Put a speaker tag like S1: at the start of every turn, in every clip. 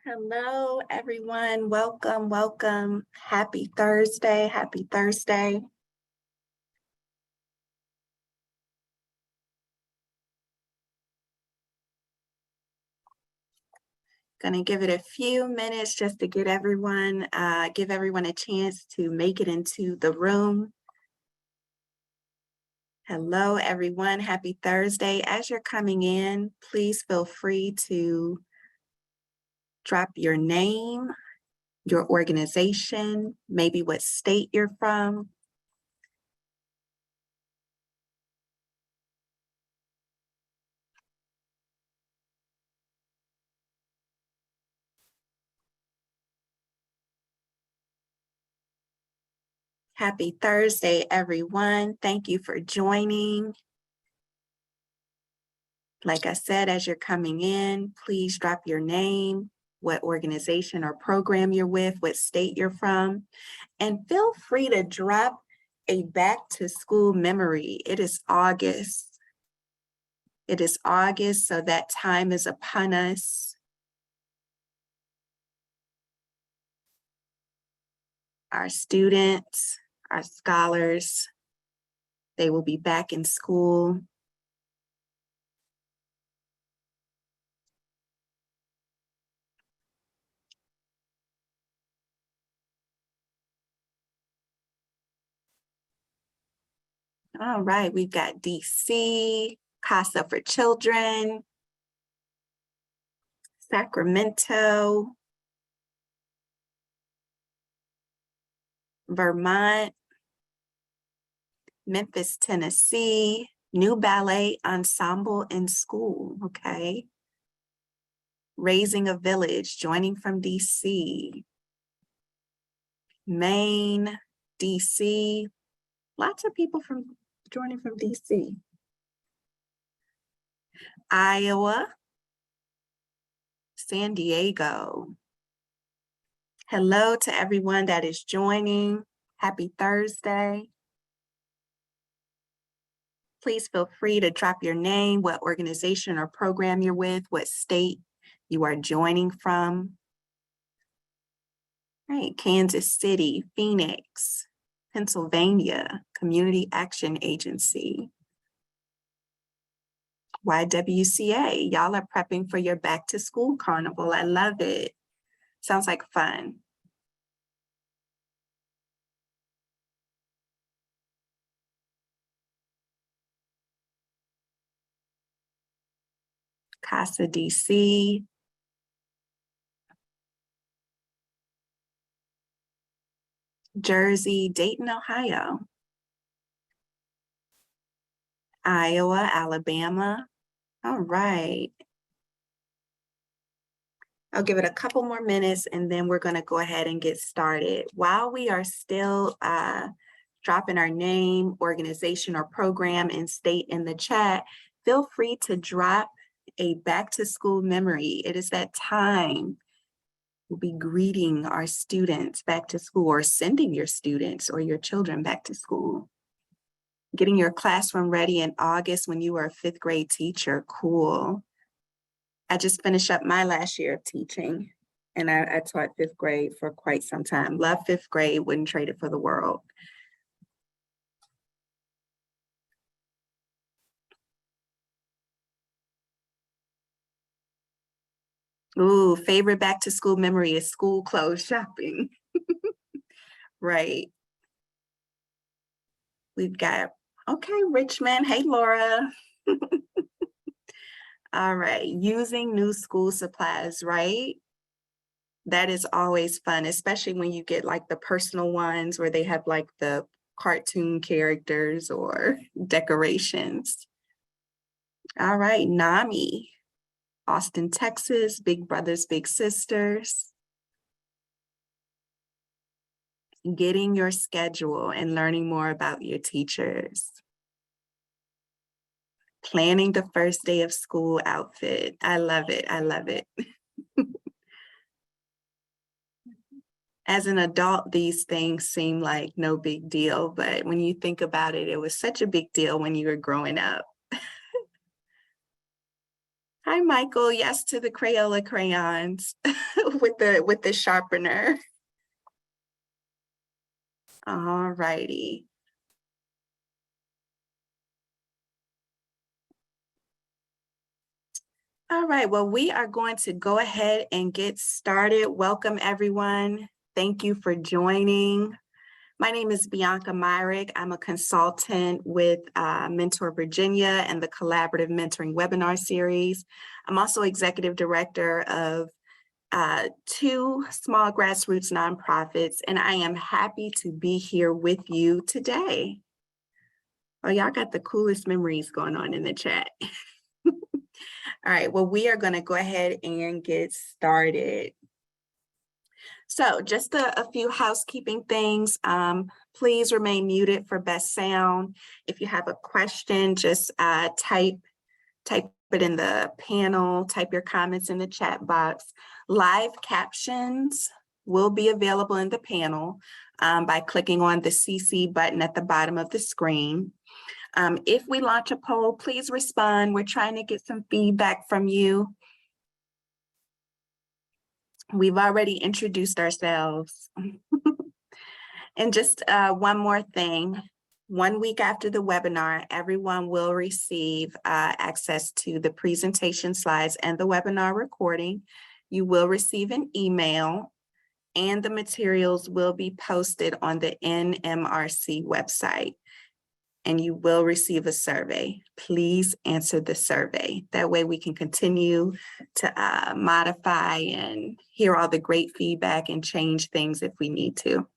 S1: Hello, everyone. Welcome, welcome. Happy Thursday. Happy Thursday. Gonna give it a few minutes just to get give everyone a chance to make it into the room. Hello, everyone. Happy Thursday. As you're coming in, please feel free to drop your name, your organization, maybe what state you're from. Happy Thursday, everyone. Thank you for joining. Like I said, as you're coming in, please drop your name, what organization or program you're with, what state you're from, and feel free to drop a back to school memory. It is August. It is August, so that time is upon us. Our students, our scholars, they will be back in school. All right, we've got DC, Casa for Children, Sacramento, Vermont, Memphis, Tennessee, new ballet ensemble in school, okay? Raising a Village, joining from DC. Maine, DC, lots of people joining from DC. Iowa, San Diego. Hello to everyone that is joining. Happy Thursday. Please feel free to drop your name, what organization or program you're with, what state you are joining from. All right, Kansas City, Phoenix, Pennsylvania, Community Action Agency. YWCA, y'all are prepping for your back to school carnival. I love it. Sounds like fun. Casa DC. Jersey, Dayton, Ohio. Iowa, Alabama. All right. I'll give it a couple more minutes and then we're going to go ahead and get started. While we are still dropping our name, organization, or program and state in the chat, feel free to drop a back to school memory. It is that time. We'll be greeting our students back to school or sending your students or your children back to school. Getting your classroom ready in August when you were a fifth grade teacher, cool. I just finished up my last year of teaching and I taught fifth grade for quite some time. Love fifth grade, wouldn't trade it for the world. Ooh, favorite back to school memory is school clothes shopping. Right. We've got, okay, Richmond. Hey, Laura. All right, using new school supplies, right? That is always fun, especially when you get like the personal ones where they have like the cartoon characters or decorations. All right, NAMI, Austin, Texas, Big Brothers, Big Sisters. Getting your schedule and learning more about your teachers. Planning the first day of school outfit. I love it. I love it. As an adult, these things seem like no big deal, but when you think about it, it was such a big deal when you were growing up. Hi, Michael. Yes to the Crayola crayons with the sharpener. All righty. All right, well, we are going to go ahead and get started. Welcome, everyone. Thank you for joining. My name is Bianca Myrick. I'm a consultant with Mentor Virginia and the Collaborative Mentoring Webinar Series. I'm also executive director of two small grassroots nonprofits, and I am happy to be here with you today. Oh, y'all got the coolest memories going on in the chat. All right, well, we are going to go ahead and get started. So just a few housekeeping things. Please remain muted for best sound. If you have a question, just type it in the panel, type your comments in the chat box. Live captions will be available in the panel by clicking on the CC button at the bottom of the screen. If we launch a poll, please respond. We're trying to get some feedback from you. We've already introduced ourselves. And just one more thing. 1 week after the webinar, everyone will receive access to the presentation slides and the webinar recording. You will receive an email, and the materials will be posted on the NMRC website. And you will receive a survey. Please answer the survey. That way we can continue to modify and hear all the great feedback and change things if we need to.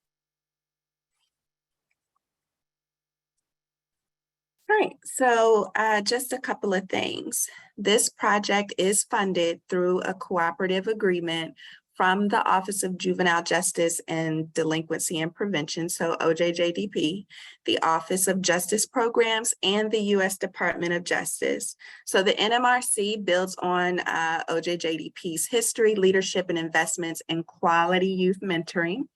S1: All right, so just a couple of things. This project is funded through a cooperative agreement from the Office of Juvenile Justice and Delinquency and Prevention, so OJJDP, the Office of Justice Programs, and the U.S. Department of Justice. So the NMRC builds on OJJDP's history, leadership, and investments in quality youth mentoring.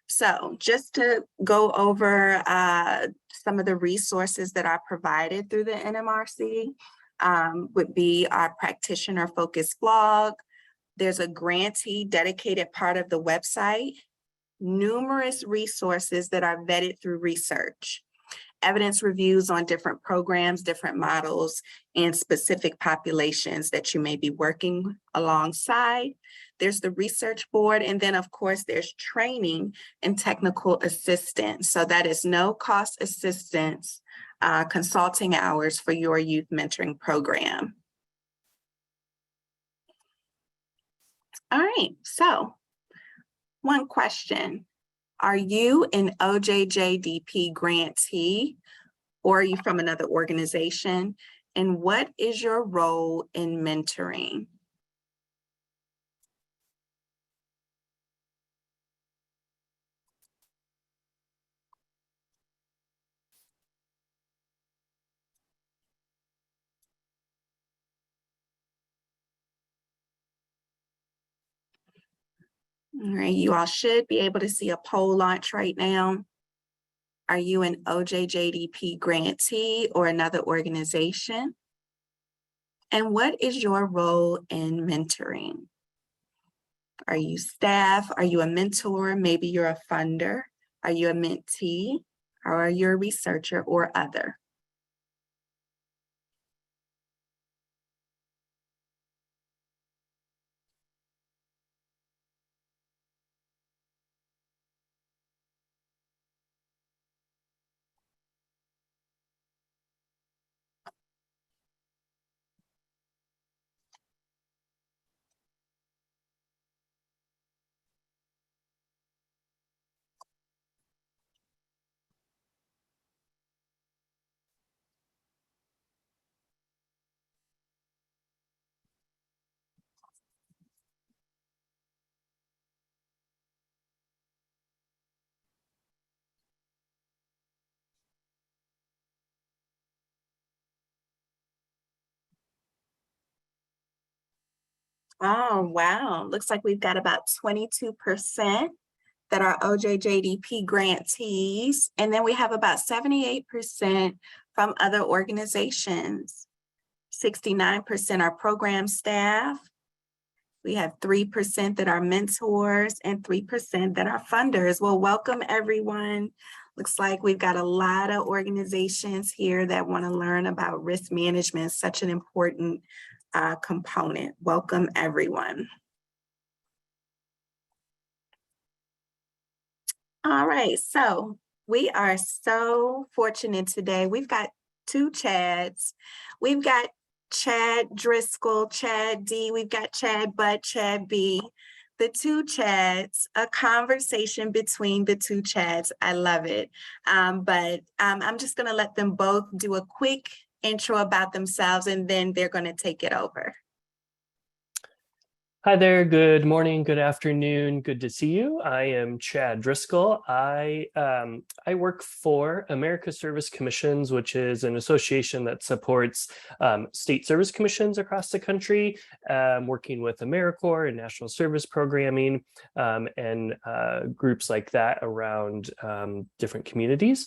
S1: So just to go over some of the resources that are provided through the NMRC would be our practitioner focused blog. There's a grantee dedicated part of the website, numerous resources that are vetted through research, evidence reviews on different programs, different models, and specific populations that you may be working alongside. There's the research board, and then of course there's training and technical assistance. So that is no cost assistance, consulting hours for your youth mentoring program. All right, so one question. Are you an OJJDP grantee, or are you from another organization? And what is your role in mentoring? All right, you all should be able to see a poll launch right now. Are you an OJJDP grantee or another organization? And what is your role in mentoring? Are you staff? Are you a mentor? Maybe you're a funder. Are you a mentee? Or are you a researcher or other? Oh, wow. Looks like we've got about 22% that are OJJDP grantees. And then we have about 78% from other organizations. 69% are program staff. We have 3% that are mentors and 3% that are funders. Well, welcome everyone. Looks like we've got a lot of organizations here that want to learn about risk management, such an important component. Welcome everyone. All right, so we are so fortunate today. We've got two Chads. We've got Chad Driscoll, Chad D, we've got Chad Butt, Chad B, the two Chads, a conversation between the two Chads. I love it. But I'm just gonna let them both do a quick intro about themselves and then they're gonna take it over.
S2: Hi there, good morning, good afternoon, good to see you. I am Chad Driscoll. I work for America Service Commissions, which is an association that supports state service commissions across the country, working with AmeriCorps and National Service Programming and groups like that around different communities.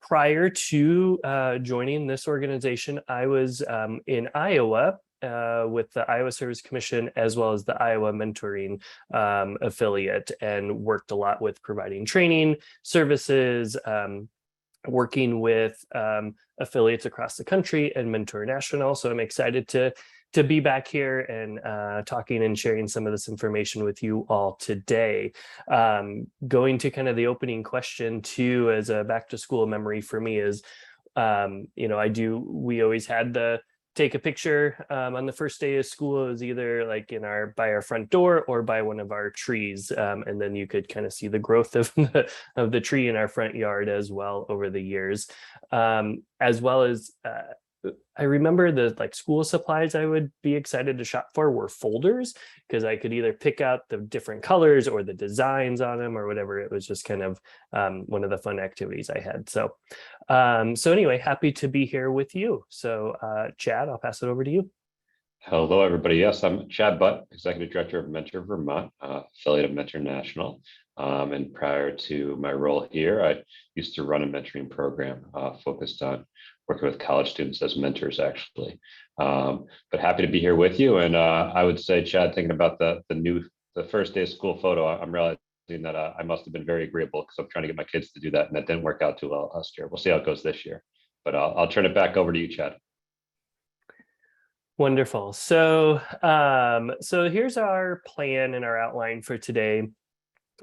S2: Prior to joining this organization, I was in Iowa with the Iowa Service Commission as well as the Iowa Mentoring affiliate, and worked a lot with providing training services, working with affiliates across the country and Mentor National. So I'm excited to be back here and talking and sharing some of this information with you all today. Going to kind of the opening question too, as a back to school memory for me is, we always had the take a picture on the first day of school. It was either like by our front door or by one of our trees, and then you could kind of see the growth of the tree in our front yard as well over the years, as well as I remember the school supplies I would be excited to shop for were folders, because I could either pick out the different colors or the designs on them or whatever. It was just kind of one of the fun activities I had. So anyway, happy to be here with you. So Chad, I'll pass it over to you.
S3: Hello, everybody. Yes, I'm Chad Butt, Executive Director of Mentor Vermont, affiliate of Mentor National. And prior to my role here, I used to run a mentoring program focused on working with college students as mentors, actually. But happy to be here with you. And I would say, Chad, thinking about the first day of school photo, I'm realizing that I must have been very agreeable, because I'm trying to get my kids to do that, and that didn't work out too well last year. We'll see how it goes this year. But I'll turn it back over to you, Chad.
S2: Wonderful. So here's our plan and our outline for today,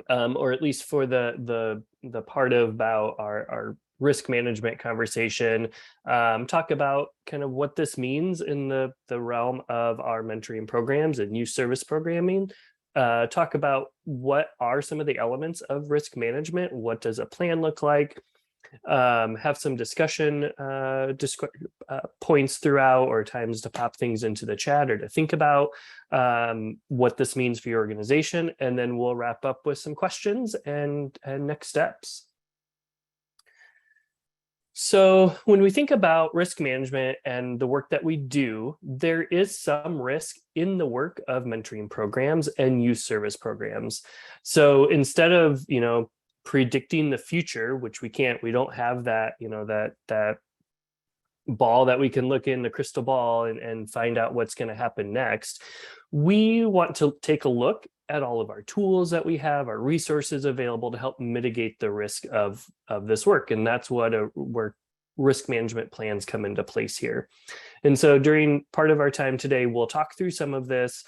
S2: or at least for the part about our risk management conversation. Talk about kind of what this means in the realm of our mentoring programs and youth service programming. Talk about what are some of the elements of risk management. What does a plan look like? Have some discussion points throughout, or times to pop things into the chat or to think about what this means for your organization. And then we'll wrap up with some questions and next steps. So when we think about risk management and the work that we do, there is some risk in the work of mentoring programs and youth service programs. So instead of, predicting the future, which we don't have that, that ball that we can look in the crystal ball and find out what's going to happen next. We want to take a look at all of our tools that we have, our resources available to help mitigate the risk of this work. And that's where risk management plans come into place here. And so during part of our time today, we'll talk through some of this.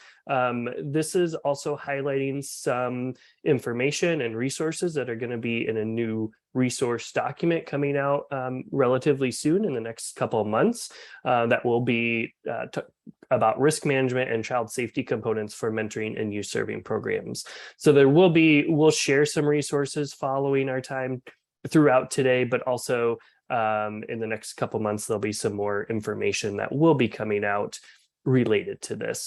S2: This is also highlighting some information and resources that are going to be in a new resource document coming out relatively soon in the next couple of months that will be about risk management and child safety components for mentoring and youth serving programs. So we'll share some resources following our time throughout today, but also in the next couple months, there'll be some more information that will be coming out related to this.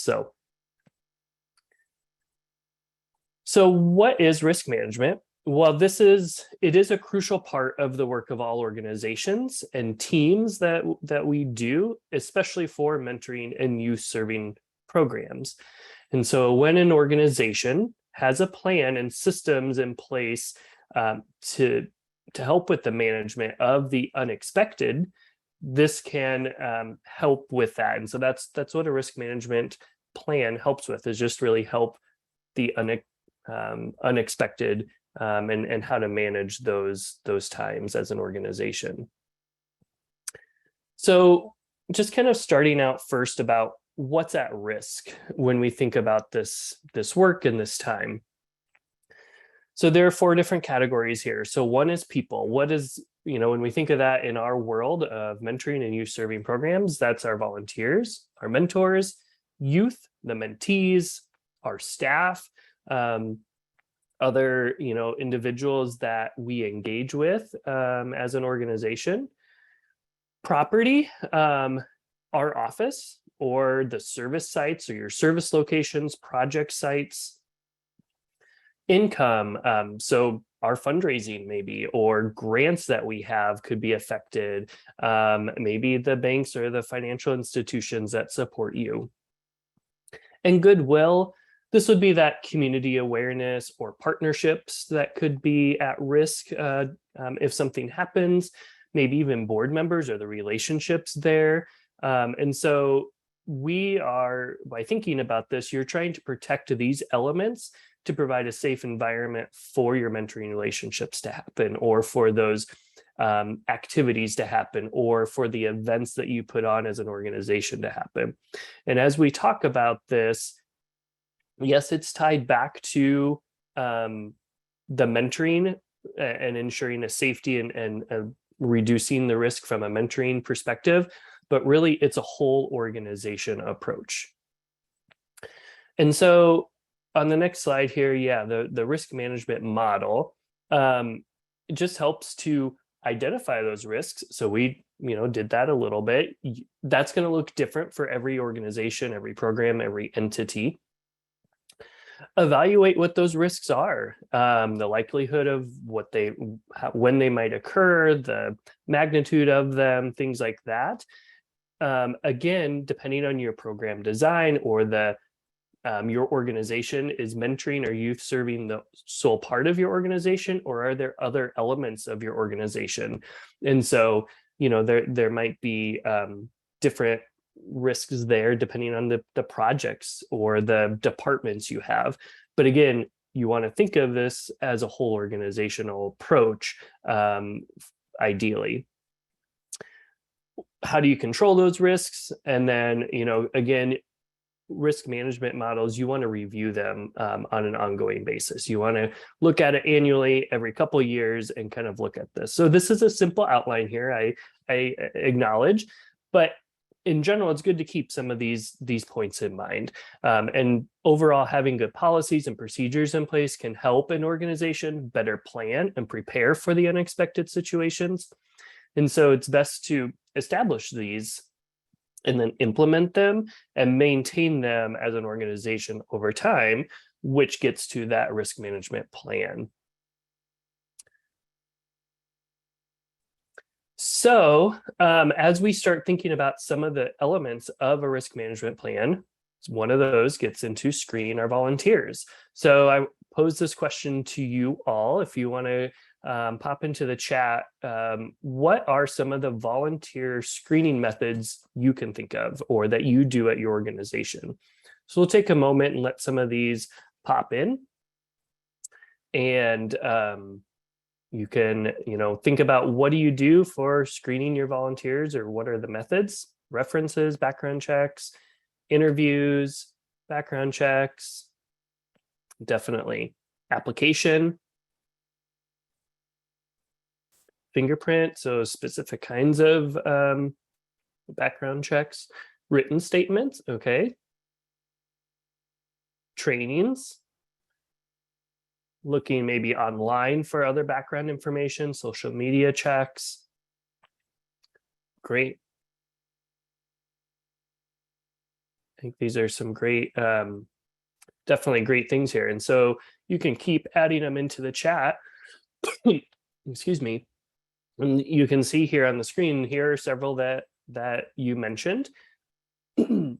S2: So what is risk management? Well, it is a crucial part of the work of all organizations and teams that we do, especially for mentoring and youth serving programs. And so when an organization has a plan and systems in place to help with the management of the unexpected, this can help with that. And so that's what a risk management plan helps with, is just really help the unexpected and how to manage those times as an organization. So just kind of starting out first about what's at risk when we think about this work and this time. So there are 4 different categories here. So one is people. What is, when we think of that in our world of mentoring and youth serving programs, that's our volunteers, our mentors, youth, the mentees, our staff, other, individuals that we engage with as an organization. Property, our office or the service sites or your service locations, project sites. Income, so our fundraising maybe, or grants that we have could be affected. Maybe the banks or the financial institutions that support you. And goodwill, this would be that community awareness or partnerships that could be at risk if something happens, maybe even board members or the relationships there. And so we are, by thinking about this, you're trying to protect these elements to provide a safe environment for your mentoring relationships to happen, or for those activities to happen, or for the events that you put on as an organization to happen. And as we talk about this, yes, it's tied back to the mentoring and ensuring a safety and reducing the risk from a mentoring perspective, but really it's a whole organization approach. And so on the next slide here, the risk management model it just helps to identify those risks. So we did that a little bit. That's going to look different for every organization, every program, every entity. Evaluate what those risks are, the likelihood of when they might occur, the magnitude of them, things like that. Again, depending on your program design or your organization, is mentoring or youth serving the sole part of your organization, or are there other elements of your organization? And so, there might be different risks there depending on the projects or the departments you have. But again, you want to think of this as a whole organizational approach, ideally. How do you control those risks? And then, again, risk management models, you want to review them on an ongoing basis. You want to look at it annually, every couple of years, and kind of look at this. So this is a simple outline here, I acknowledge, but in general, it's good to keep some of these points in mind. And overall, having good policies and procedures in place can help an organization better plan and prepare for the unexpected situations. And so it's best to establish these and then implement them and maintain them as an organization over time, which gets to that risk management plan. So as we start thinking about some of the elements of a risk management plan, one of those gets into screening our volunteers. So I pose this question to you all. If you want to pop into the chat, what are some of the volunteer screening methods you can think of or that you do at your organization? So we'll take a moment and let some of these pop in. And you can, think about, what do you do for screening your volunteers, or what are the methods? References, background checks, interviews, background checks, definitely. Application, fingerprint, so specific kinds of background checks. Written statements, okay. Trainings, looking maybe online for other background information, social media checks. Great. I think these are some great, definitely great things here. And so you can keep adding them into the chat. Excuse me. And you can see here on the screen, here are several that you mentioned. The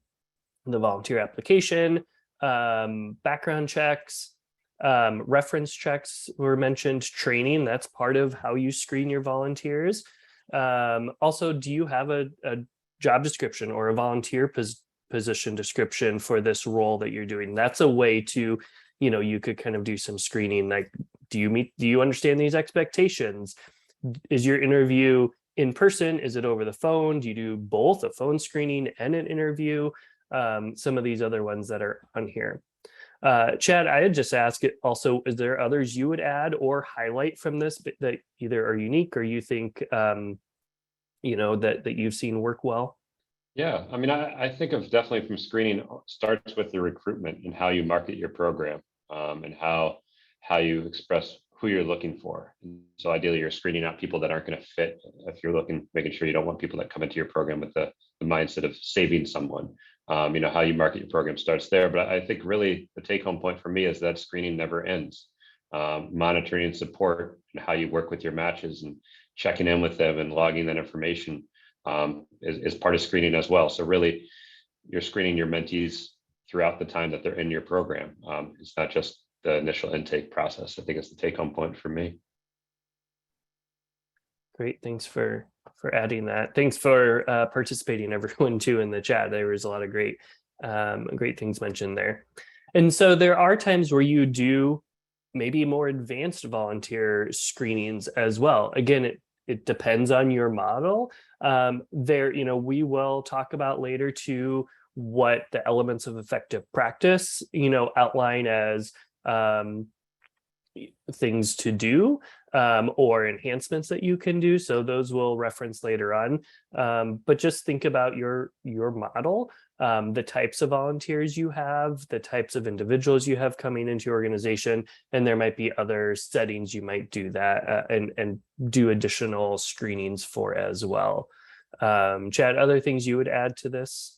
S2: volunteer application, background checks, Reference checks were mentioned, training, that's part of how you screen your volunteers. Also, do you have a job description or a volunteer position description for this role that you're doing? That's a way to, you could kind of do some screening, like, do you understand these expectations? Is your interview in person? Is it over the phone? Do you do both, a phone screening and an interview? Some of these other ones that are on here. Chad, I had just asked it also, is there others you would add or highlight from this that either are unique or you think, that you've seen work well?
S3: Yeah, I mean, I think of definitely from screening starts with the recruitment and how you market your program, and how you express who you're looking for. And so ideally, you're screening out people that aren't going to fit. If you're making sure you don't want people that come into your program with the mindset of saving someone. How you market your program starts there. But I think really the take-home point for me is that screening never ends. Monitoring and support and how you work with your matches and checking in with them and logging that information is part of screening as well. So really, you're screening your mentees throughout the time that they're in your program. It's not just the initial intake process. I think it's the take-home point for me.
S2: Great, thanks for adding that. Thanks for participating, everyone, too, in the chat. There was a lot of great things mentioned there. And so there are times where you do maybe more advanced volunteer screenings as well. Again, it depends on your model. We will talk about later too what the elements of effective practice, outline as things to do or enhancements that you can do. So those we'll reference later on. But just think about your model, the types of volunteers you have, the types of individuals you have coming into your organization, and there might be other settings you might do that and do additional screenings for as well. Chad, other things you would add to this?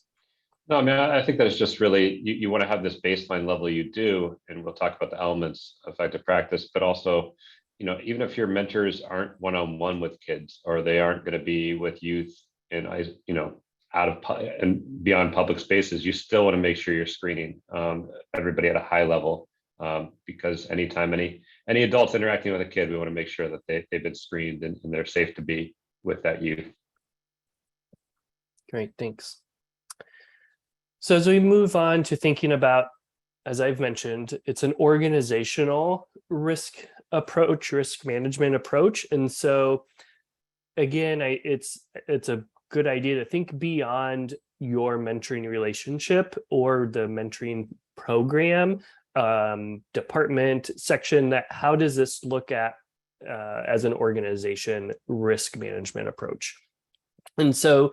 S3: No, I mean, I think that it's just really, you want to have this baseline level you do, and we'll talk about the elements of effective practice, but also, even if your mentors aren't one-on-one with kids, or they aren't going to be with youth and, out of and beyond public spaces, you still want to make sure you're screening everybody at a high level, because anytime any adults interacting with a kid, we want to make sure that they've been screened and they're safe to be with that youth.
S2: Great, thanks. So as we move on to thinking about, as I've mentioned, it's an organizational risk management approach. And so again, it's a good idea to think beyond your mentoring relationship or the mentoring program, department, section, that how does this look at as an organization risk management approach? And so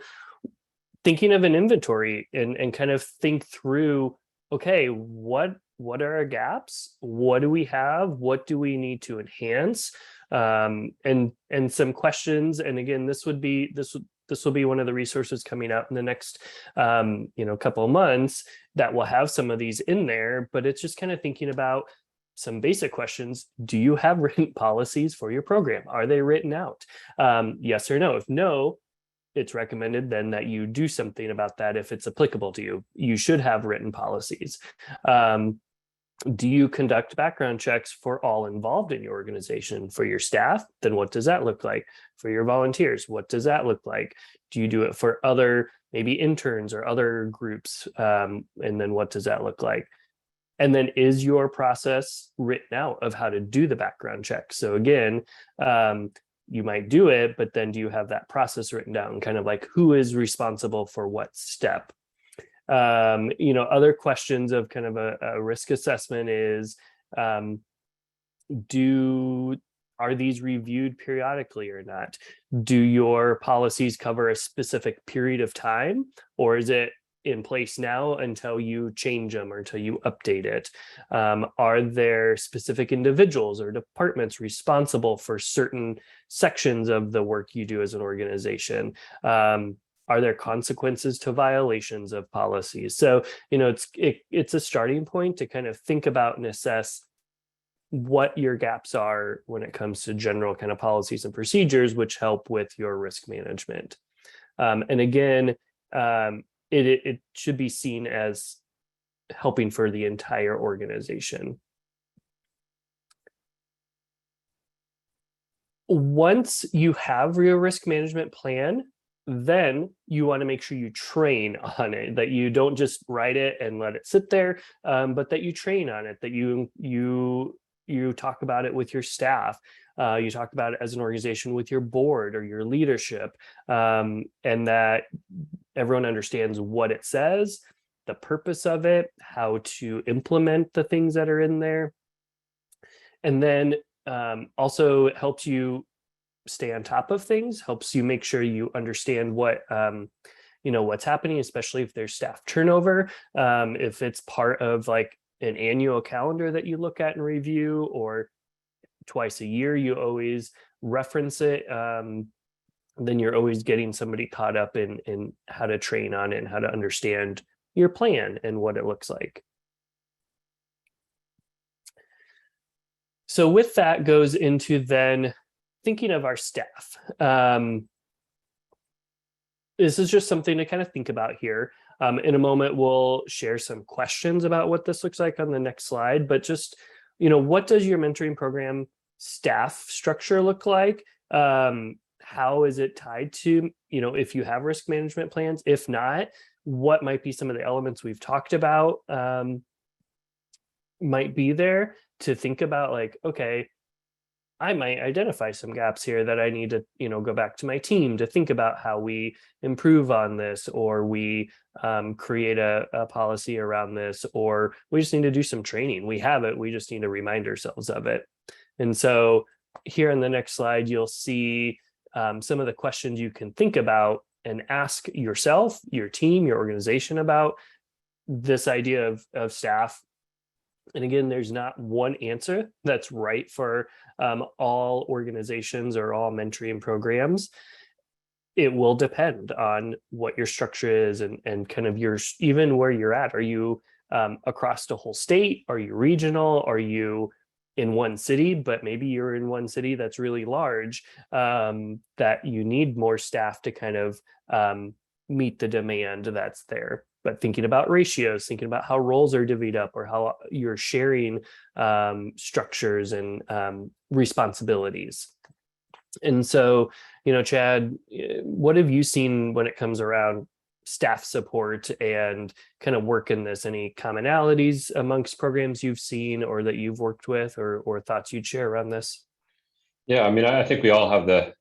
S2: thinking of an inventory and kind of think through, okay, what are our gaps? What do we have? What do we need to enhance? And some questions. And again, this will be one of the resources coming out in the next couple of months that will have some of these in there. But it's just kind of thinking about some basic questions. Do you have written policies for your program? Are they written out? Yes or no? If no, it's recommended then that you do something about that if it's applicable to you. You should have written policies. Do you conduct background checks for all involved in your organization? For your staff, then what does that look like? For your volunteers, what does that look like? Do you do it for other maybe interns or other groups? And then what does that look like? And then is your process written out of how to do the background check? So again, you might do it, but then do you have that process written down? Kind of like who is responsible for what step? Other questions of kind of a risk assessment is, are these reviewed periodically or not? Do your policies cover a specific period of time, or is it in place now until you change them or until you update it? Are there specific individuals or departments responsible for certain sections of the work you do as an organization? Are there consequences to violations of policies? So, it's a starting point to kind of think about and assess what your gaps are when it comes to general kind of policies and procedures, which help with your risk management. And again, it should be seen as helping for the entire organization. Once you have your risk management plan, then you want to make sure you train on it, that you don't just write it and let it sit there, but that you train on it, that you talk about it with your staff, you talk about it as an organization with your board or your leadership, and that everyone understands what it says, the purpose of it, how to implement the things that are in there. And then also it helps you stay on top of things, helps you make sure you understand what what's happening, especially if there's staff turnover, if it's part of like an annual calendar that you look at and review, or twice a year you always reference it, then you're always getting somebody caught up in how to train on it and how to understand your plan and what it looks like. So with that goes into then thinking of our staff. This is just something to kind of think about here. In a moment, we'll share some questions about what this looks like on the next slide, but just, what does your mentoring program staff structure look like? How is it tied to, if you have risk management plans? If not, what might be some of the elements we've talked about might be there to think about, like, okay, I might identify some gaps here that I need to, go back to my team to think about how we improve on this, or we create a policy around this, or we just need to do some training. We have it, we just need to remind ourselves of it. And so here on the next slide, you'll see some of the questions you can think about and ask yourself, your team, your organization about this idea of staff. And again, there's not one answer that's right for all organizations or all mentoring programs. It will depend on what your structure is and kind of even where you're at. Are you across the whole state? Are you regional? Are you in one city, but maybe you're in one city that's really large, that you need more staff to kind of meet the demand that's there? But thinking about ratios, thinking about how roles are divvied up, or how you're sharing structures and responsibilities. And so, Chad, what have you seen when it comes around staff support and kind of work in this? Any commonalities amongst programs you've seen or that you've worked with, or thoughts you'd share around this?
S3: Yeah, I think we all have the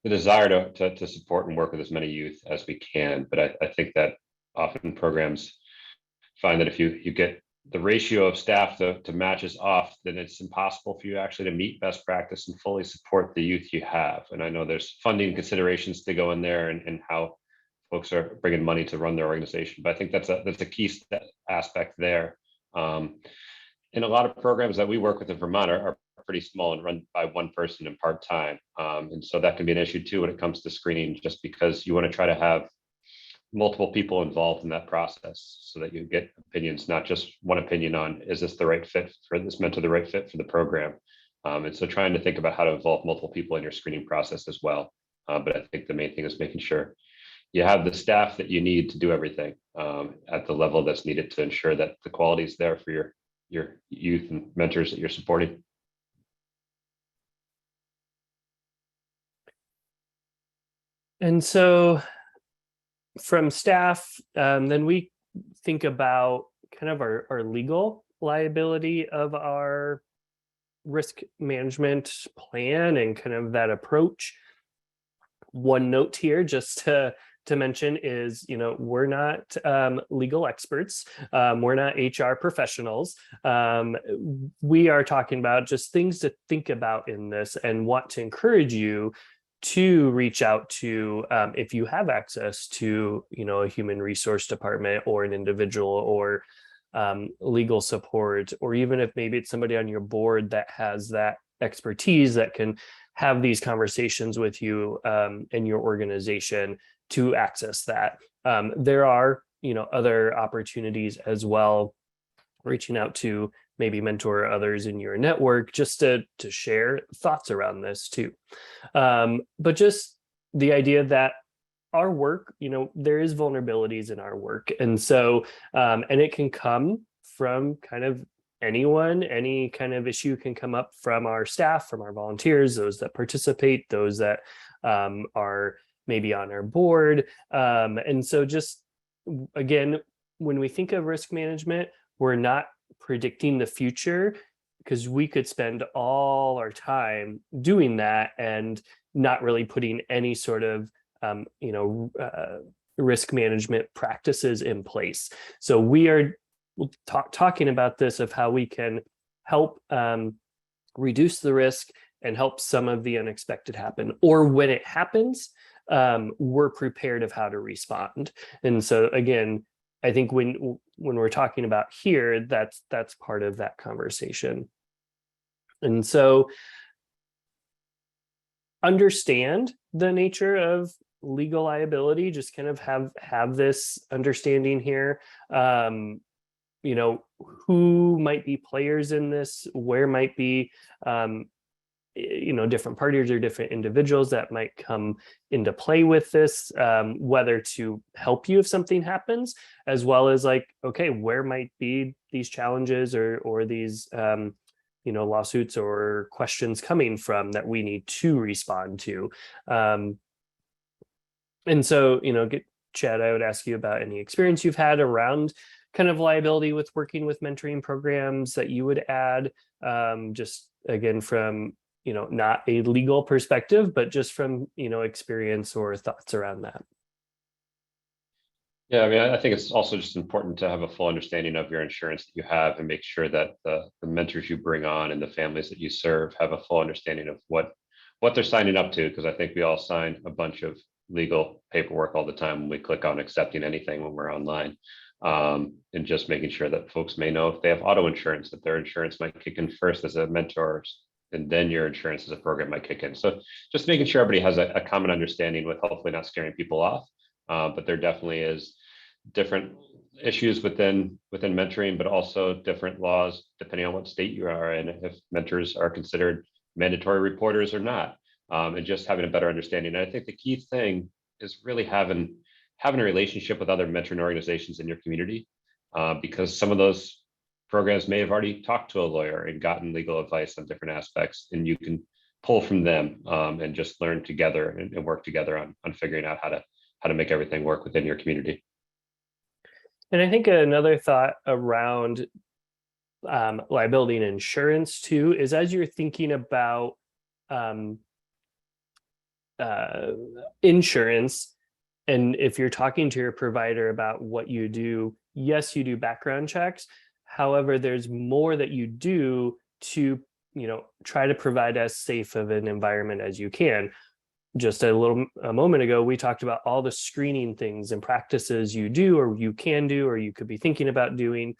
S3: desire to support and work with as many youth as we can, but I think that often programs find that if you get the ratio of staff to matches off, then it's impossible for you actually to meet best practice and fully support the youth you have. And I know there's funding considerations to go in there, and how folks are bringing money to run their organization, but I think that's a key aspect there. And a lot of programs that we work with in Vermont are pretty small and run by one person and part-time. And so that can be an issue too when it comes to screening, just because you want to try to have multiple people involved in that process so that you get opinions, not just one opinion on, is this the right fit for this mentor, the right fit for the program? And so trying to think about how to involve multiple people in your screening process as well. But I think the main thing is making sure you have the staff that you need to do everything at the level that's needed to ensure that the quality is there for your youth and mentors that you're supporting.
S2: And so from staff, then we think about kind of our legal liability of our risk management plan and kind of that approach. One note here, just to mention, is we're not legal experts, we're not HR professionals. We are talking about just things to think about in this, and want to encourage you to reach out to, if you have access to a human resource department or an individual, or legal support, or even if maybe it's somebody on your board that has that expertise that can have these conversations with you and your organization to access that. There are other opportunities as well, reaching out to maybe mentor others in your network just to share thoughts around this too. But just the idea that our work, there is vulnerabilities in our work. And so, and it can come from kind of anyone. Any kind of issue can come up from our staff, from our volunteers, those that participate, those that are maybe on our board. And so just, again, when we think of risk management, we're not predicting the future, because we could spend all our time doing that and not really putting any sort of risk management practices in place. So we are talking about this, of how we can help reduce the risk and help some of the unexpected happen, or when it happens, we're prepared of how to respond. And so again, I think when we're talking about here, that's part of that conversation. And so understand the nature of legal liability, just kind of have this understanding here. Who might be players in this, where might be different parties or different individuals that might come into play with this, whether to help you if something happens, as well as okay, where might be these challenges or these lawsuits or questions coming from that we need to respond to. And so, Chad, I would ask you about any experience you've had around kind of liability with working with mentoring programs that you would add, just again, from not a legal perspective, but just from experience or thoughts around that.
S3: Yeah, I mean, I think it's also just important to have a full understanding of your insurance that you have, and make sure that the mentors you bring on and the families that you serve have a full understanding of what they're signing up to, because I think we all sign a bunch of legal paperwork all the time when we click on accepting anything when we're online. And just making sure that folks may know if they have auto insurance, that their insurance might kick in first as a mentor, and then your insurance as a program might kick in. So just making sure everybody has a common understanding, with hopefully not scaring people off. But there definitely is different issues within mentoring, but also different laws depending on what state you are in, if mentors are considered mandatory reporters or not, and just having a better understanding. And I think the key thing is really having a relationship with other mentoring organizations in your community, because some of those programs may have already talked to a lawyer and gotten legal advice on different aspects, and you can pull from them, and just learn together and work together on figuring out how to make everything work within your community.
S2: And I think another thought around liability and insurance too is, as you're thinking about insurance, and if you're talking to your provider about what you do, yes, you do background checks. However, there's more that you do to try to provide as safe of an environment as you can. Just a moment ago, we talked about all the screening things and practices you do, or you can do, or you could be thinking about doing.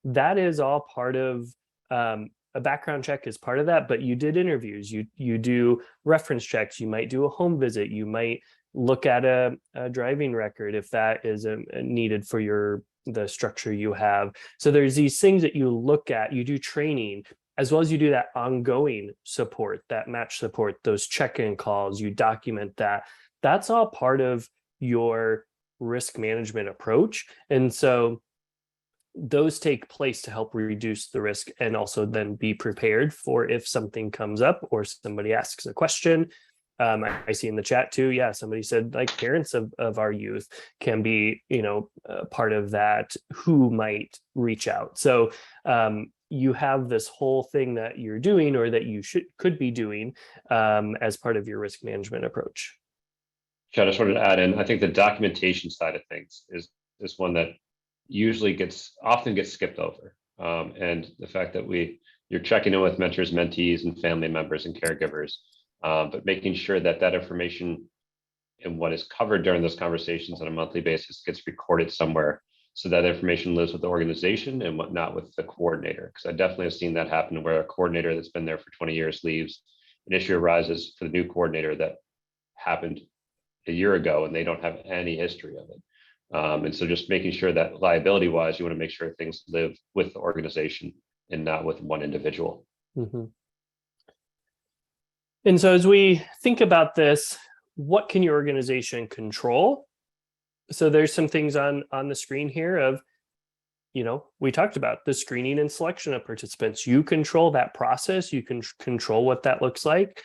S2: That is all part of a background check is part of that, but you did interviews, you do reference checks, you might do a home visit, you might look at a driving record if that is needed for the structure you have. So there's these things that you look at, you do training, as well as you do that ongoing support, that match support, those check-in calls, you document that. That's all part of your risk management approach. And so those take place to help reduce the risk, and also then be prepared for if something comes up or somebody asks a question. I see in the chat too, yeah, somebody said parents of our youth can be, part of that, who might reach out. So you have this whole thing that you're doing, or that you could be doing, as part of your risk management approach.
S3: I just wanted to add in, I think the documentation side of things is one that usually often gets skipped over. And the fact that you're checking in with mentors, mentees, and family members and caregivers, but making sure that information and what is covered during those conversations on a monthly basis gets recorded somewhere, so that information lives with the organization and whatnot with the coordinator. Because I definitely have seen that happen, where a coordinator that's been there for 20 years leaves, an issue arises for the new coordinator that happened a year ago, and they don't have any history of it. And so just making sure that liability wise, you want to make sure things live with the organization and not with one individual.
S2: Mm-hmm. And so as we think about this, what can your organization control? So there's some things on the screen here of we talked about the screening and selection of participants. You control that process. You can control what that looks like.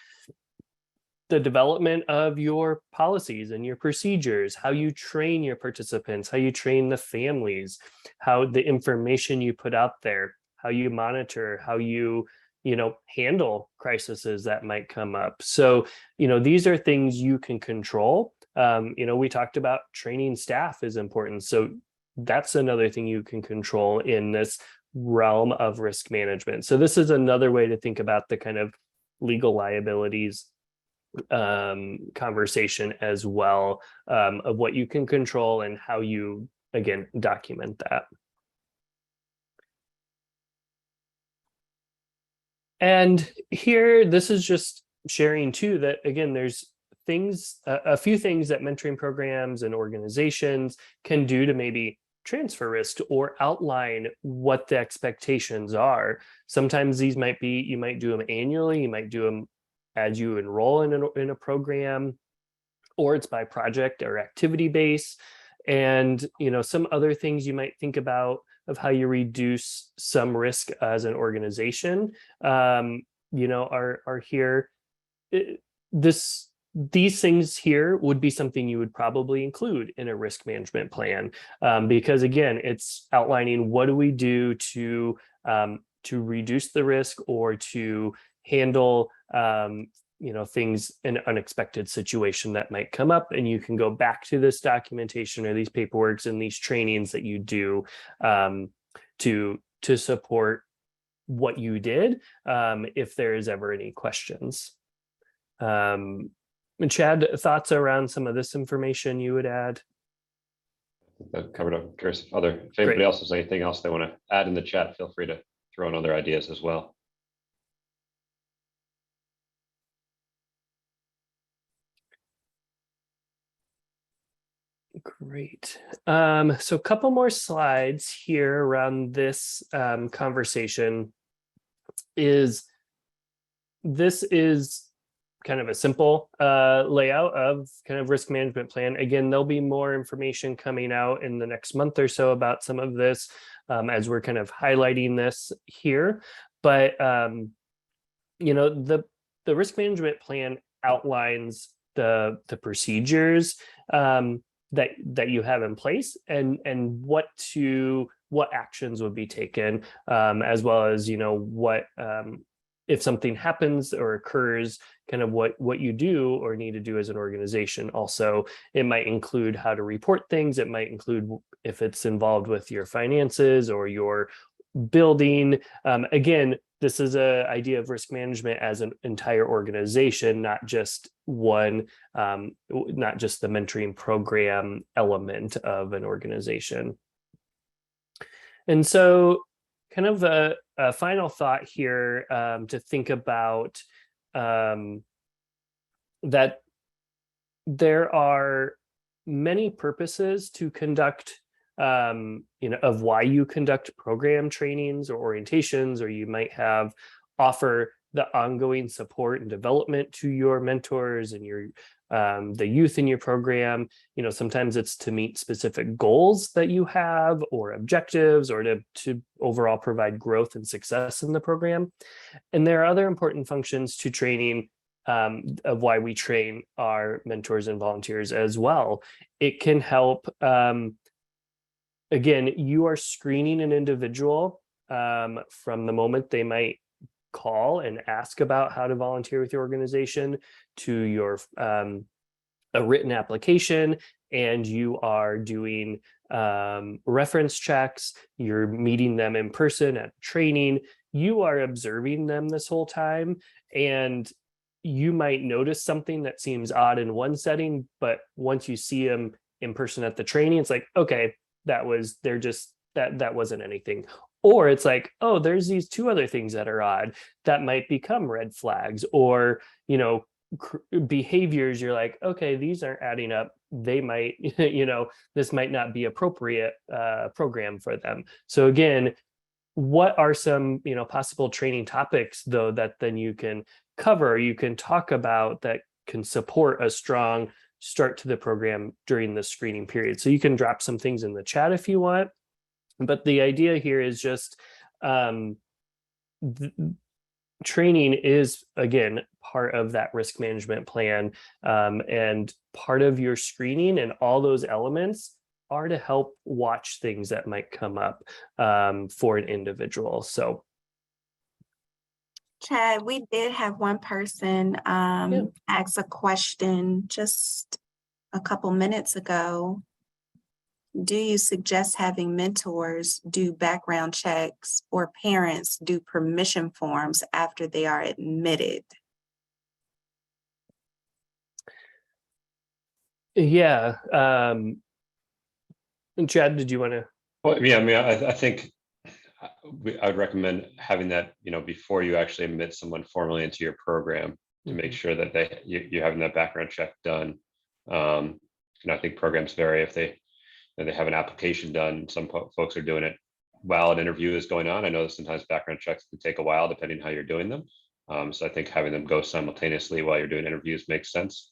S2: The development of your policies and your procedures, how you train your participants, how you train the families, how the information you put out there, how you monitor, how you handle crises that might come up. So, these are things you can control. We talked about training staff is important. So that's another thing you can control in this realm of risk management. So this is another way to think about the kind of legal liabilities conversation as well, of what you can control and how you, again, document that. And here, this is just sharing too, that again, there's a few things that mentoring programs and organizations can do to maybe transfer risk or outline what the expectations are. Sometimes these might be, you might do them annually, you might do them as you enroll in a program, or it's by project or activity base. And some other things you might think about of how you reduce some risk as an organization are here. These things here would be something you would probably include in a risk management plan, because again, it's outlining what do we do to reduce the risk or to handle things in an unexpected situation that might come up. And you can go back to this documentation or these paperworks and these trainings that you do to support what you did, if there is ever any questions. And Chad, thoughts around some of this information you would add?
S3: That covered up. I'm curious if anybody else has anything else they want to add in the chat, feel free to throw in other ideas as well.
S2: Great. So a couple more slides here around this conversation. This is kind of a simple layout of kind of risk management plan. Again, there'll be more information coming out in the next month or so about some of this, as we're kind of highlighting this here. But the risk management plan outlines the procedures that you have in place and what actions would be taken, as well as what if something happens or occurs, kind of what you do or need to do as an organization. Also, it might include how to report things. It might include if it's involved with your finances or your building. Again, this is an idea of risk management as an entire organization, not just not just the mentoring program element of an organization. And so kind of a final thought here, to think about, that there are many purposes to conduct, of why you conduct program trainings or orientations, or you might offer the ongoing support and development to your mentors and your the youth in your program. Sometimes it's to meet specific goals that you have or objectives, or to overall provide growth and success in the program. And there are other important functions to training, of why we train our mentors and volunteers as well. It can help, again, you are screening an individual from the moment they might call and ask about how to volunteer with your organization to your a written application, and you are doing reference checks, you're meeting them in person at training, you are observing them this whole time, and you might notice something that seems odd in one setting, but once you see them in person at the training, it's like, okay, that wasn't anything. Or it's like, oh, there's these two other things that are odd that might become red flags, or, behaviors. You're like, okay, these aren't adding up. They might, this might not be appropriate program for them. So again, what are some, possible training topics though, that then you can cover, you can talk about that can support a strong start to the program during the screening period. So you can drop some things in the chat if you want. But the idea here is just training is, again, part of that risk management plan, and part of your screening, and all those elements are to help watch things that might come up for an individual. So
S1: Chad, we did have one person ask a question just a couple minutes ago. Do you suggest having mentors do background checks or parents do permission forms after they are admitted?
S2: yeah, and Chad, did you want to?
S3: Well, yeah, I mean, I think I would recommend having that, before you actually admit someone formally into your program, to make sure that you're having that background check done. I think programs vary if they have an application done. Some folks are doing it while an interview is going on. I know that sometimes background checks can take a while depending how you're doing them. So I think having them go simultaneously while you're doing interviews makes sense.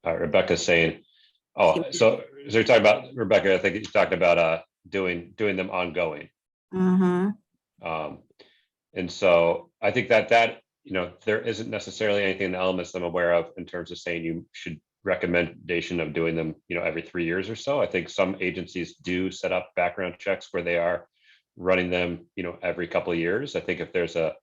S3: Rebecca's saying, so you're talking about, Rebecca, I think you talked about doing them ongoing. And so I think that there isn't necessarily anything in the elements that I'm aware of in terms of saying you should recommendation of doing them, every 3 years or so. I think some agencies do set up background checks where they are running them, every couple of years. I think if there's a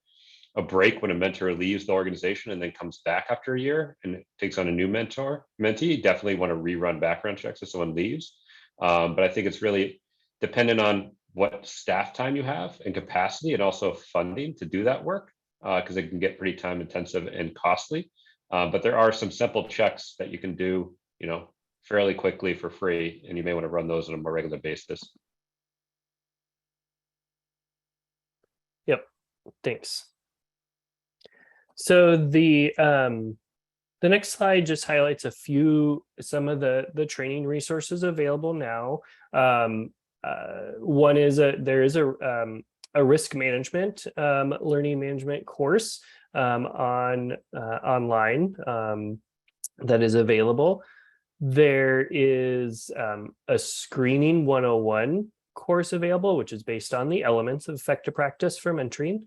S3: break when a mentor leaves the organization and then comes back after a year and takes on a new mentee, definitely want to rerun background checks if someone leaves. But I think it's really dependent on what staff time you have and capacity, and also funding to do that work, because it can get pretty time intensive and costly. But there are some simple checks that you can do, fairly quickly for free, and you may want to run those on a more regular basis.
S2: Yep, thanks. So the next slide just highlights some of the training resources available now. One is there is a risk management learning management course online that is available. There is a screening 101 course available, which is based on the elements of effective practice for mentoring.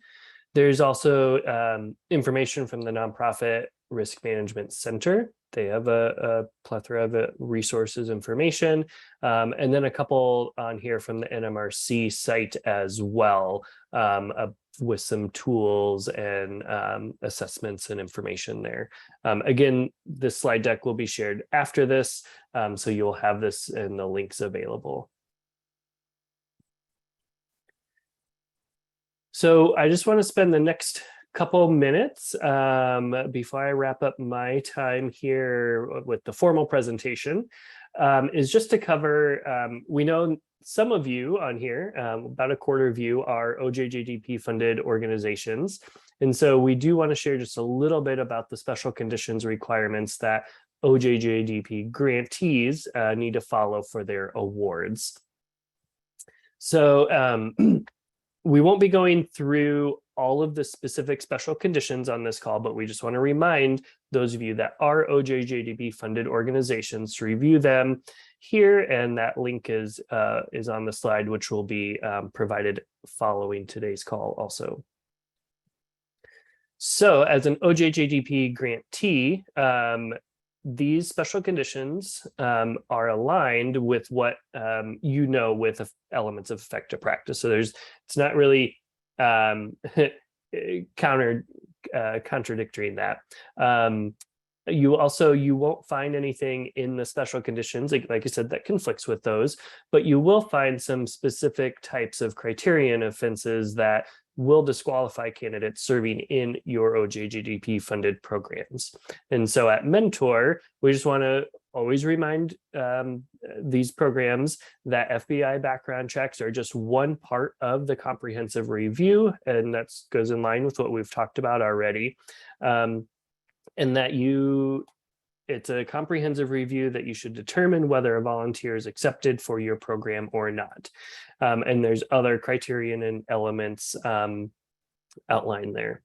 S2: There's also information from the nonprofit Risk Management Center. They have a plethora of resources, information, and then a couple on here from the NMRC site as well, with some tools and assessments and information there. Again, this slide deck will be shared after this, so you'll have this and the links available. So I just want to spend the next couple minutes before I wrap up my time here with the formal presentation, is just to cover, we know some of you on here, about a quarter of you are OJJDP funded organizations. And so we do want to share just a little bit about the special conditions requirements that OJJDP grantees need to follow for their awards. So we won't be going through all of the specific special conditions on this call, but we just want to remind those of you that are OJJDP funded organizations to review them here, and that link is on the slide, which will be provided following today's call also. So as an OJJDP grantee, these special conditions are aligned with what with elements of effective practice. So it's not really contradictory in that. You won't find anything in the special conditions, like I said, that conflicts with those, but you will find some specific types of criterion offenses that will disqualify candidates serving in your OJJDP funded programs. And so at Mentor, we just want to always remind these programs that FBI background checks are just one part of the comprehensive review, and that goes in line with what we've talked about already. And that it's a comprehensive review that you should determine whether a volunteer is accepted for your program or not. And there's other criterion and elements outlined there.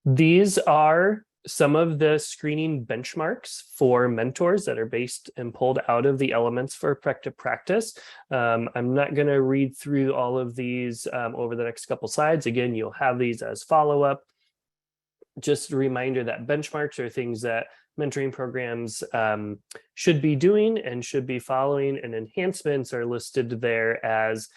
S2: These are some of the screening benchmarks for mentors that are based and pulled out of the Elements for Effective Practice. I'm not going to read through all of these over the next couple slides. Again, you'll have these as follow-up. Just a reminder that benchmarks are things that mentoring programs should be doing and should be following, and enhancements are listed there as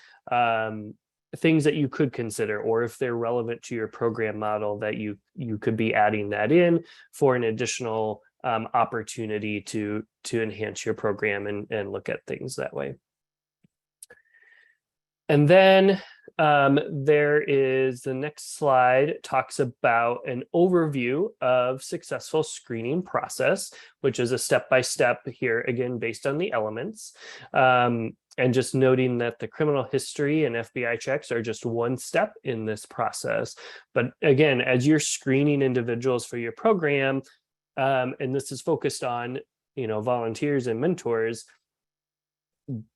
S2: things that you could consider, or if they're relevant to your program model, that you could be adding that in for an additional opportunity to enhance your program and look at things that way. And then there is the next slide talks about an overview of successful screening process, which is a step-by-step here, again, based on the Elements. And just noting that the criminal history and FBI checks are just one step in this process. But again, as you're screening individuals for your program, and this is focused on, volunteers and mentors,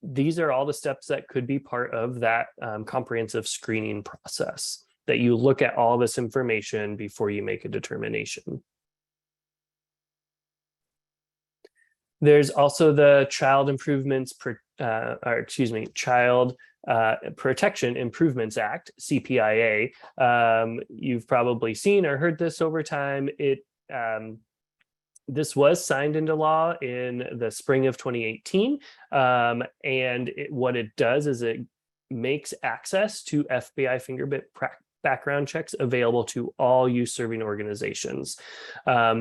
S2: these are all the steps that could be part of that comprehensive screening process, that you look at all this information before you make a determination. There's also the Child Protection Improvements Act, CPIA. You've probably seen or heard this over time. This was signed into law in the spring of 2018. And what it does is it makes access to FBI fingerprint background checks available to all youth serving organizations,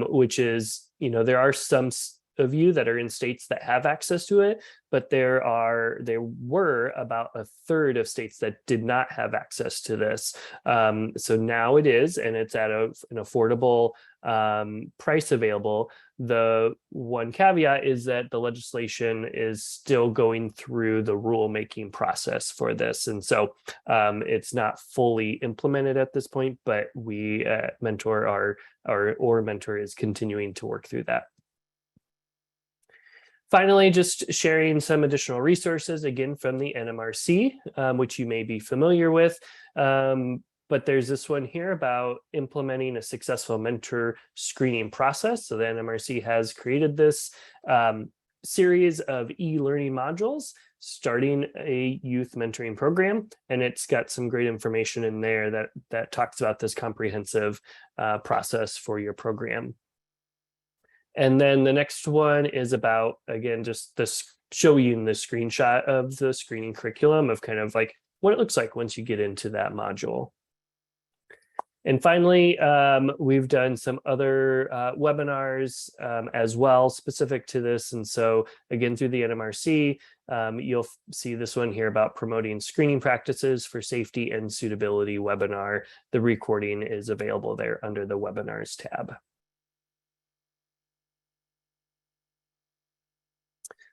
S2: which is, there are some of you that are in states that have access to it, but there were about a third of states that did not have access to this. So now it is, and it's at an affordable price available. The one caveat is that the legislation is still going through the rulemaking process for this. And so it's not fully implemented at this point, but we Mentor is continuing to work through that. Finally, just sharing some additional resources, again, from the NMRC, which you may be familiar with. But there's this one here about implementing a successful mentor screening process. So the NMRC has created this series of e-learning modules starting a youth mentoring program. And it's got some great information in there that talks about this comprehensive process for your program. And then the next one is about, again, just this showing the screenshot of the screening curriculum of kind of like what it looks like once you get into that module. And finally, we've done some other webinars as well specific to this. And so again, through the NMRC, you'll see this one here about promoting screening practices for safety and suitability webinar. The recording is available there under the webinars tab.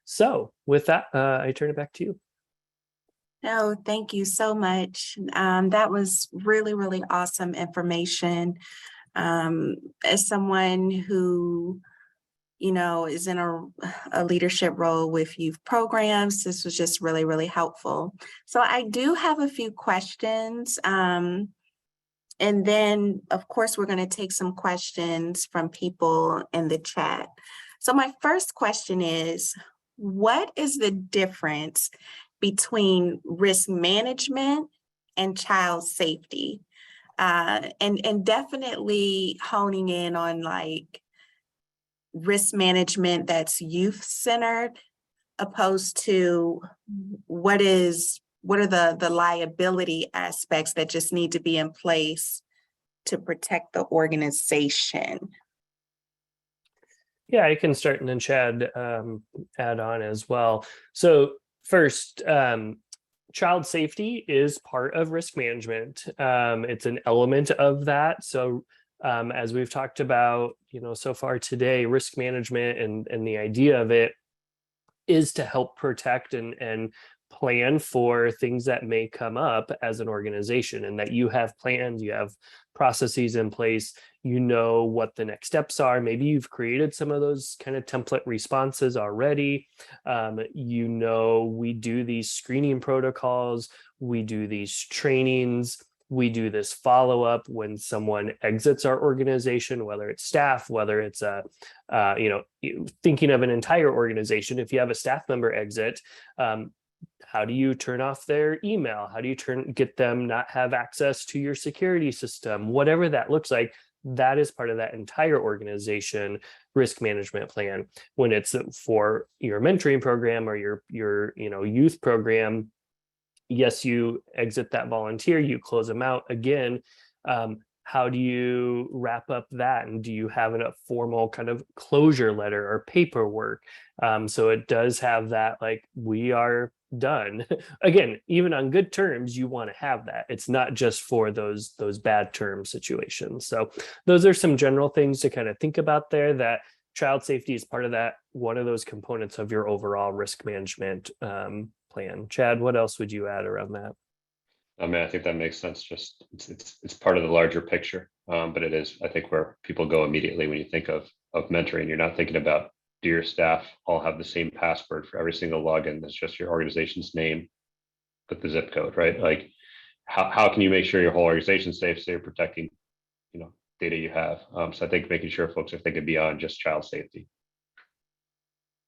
S2: So with that, I turn it back to you.
S1: No, thank you so much. That was really, really awesome information. As someone who, is in a leadership role with youth programs, this was just really, really helpful. So I do have a few questions. And then, of course, we're going to take some questions from people in the chat. So my first question is, what is the difference between risk management and child safety? And definitely honing in on like risk management that's youth-centered opposed to what are the liability aspects that just need to be in place to protect the organization?
S2: Yeah, I can start and then Chad add on as well. So first, child safety is part of risk management. It's an element of that. So as we've talked about, so far today, risk management and the idea of it is to help protect and plan for things that may come up as an organization, and that you have plans, you have processes in place, what the next steps are. Maybe you've created some of those kind of template responses already. We do these screening protocols, we do these trainings, We do this follow-up when someone exits our organization, whether it's staff, whether it's thinking of an entire organization. If you have a staff member exit, how do you turn off their email? How do you get them not have access to your security system? Whatever that looks like, that is part of that entire organization risk management plan. When it's for your mentoring program or your youth program, yes, you exit that volunteer, you close them out again. How do you wrap up that? And do you have a formal kind of closure letter or paperwork? So it does have that, like, we are done. Again, even on good terms, you want to have that. It's not just for those bad term situations. So those are some general things to kind of think about there, that child safety is part of that, one of those components of your overall risk management plan. Chad, what else would you add around that?
S3: I mean, I think that makes sense. Just it's part of the larger picture, but it is, I think, where people go immediately when you think of mentoring. You're not thinking about, do your staff all have the same password for every single login? That's just your organization's name, put the zip code, right? Like, how can you make sure your whole organization's safe, so you're protecting, data you have? So I think making sure folks are thinking beyond just child safety.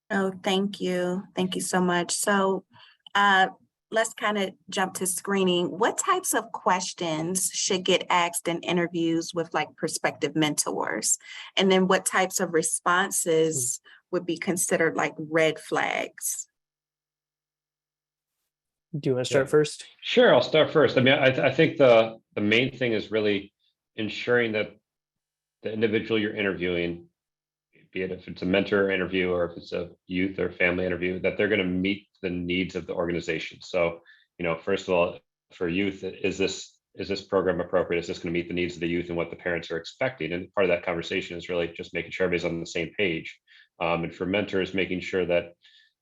S1: Oh, thank you. Thank you so much. So let's kind of jump to screening. What types of questions should get asked in interviews with like prospective mentors? And then what types of responses would be considered like red flags?
S2: Do you want to start first?
S3: Sure, I'll start first. I mean, I think the main thing is really ensuring that the individual you're interviewing, be it if it's a mentor interview or if it's a youth or family interview, that they're going to meet the needs of the organization. So, first of all, for youth, is this program appropriate? Is this going to meet the needs of the youth and what the parents are expecting? And part of that conversation is really just making sure everybody's on the same page. And for mentors, making sure that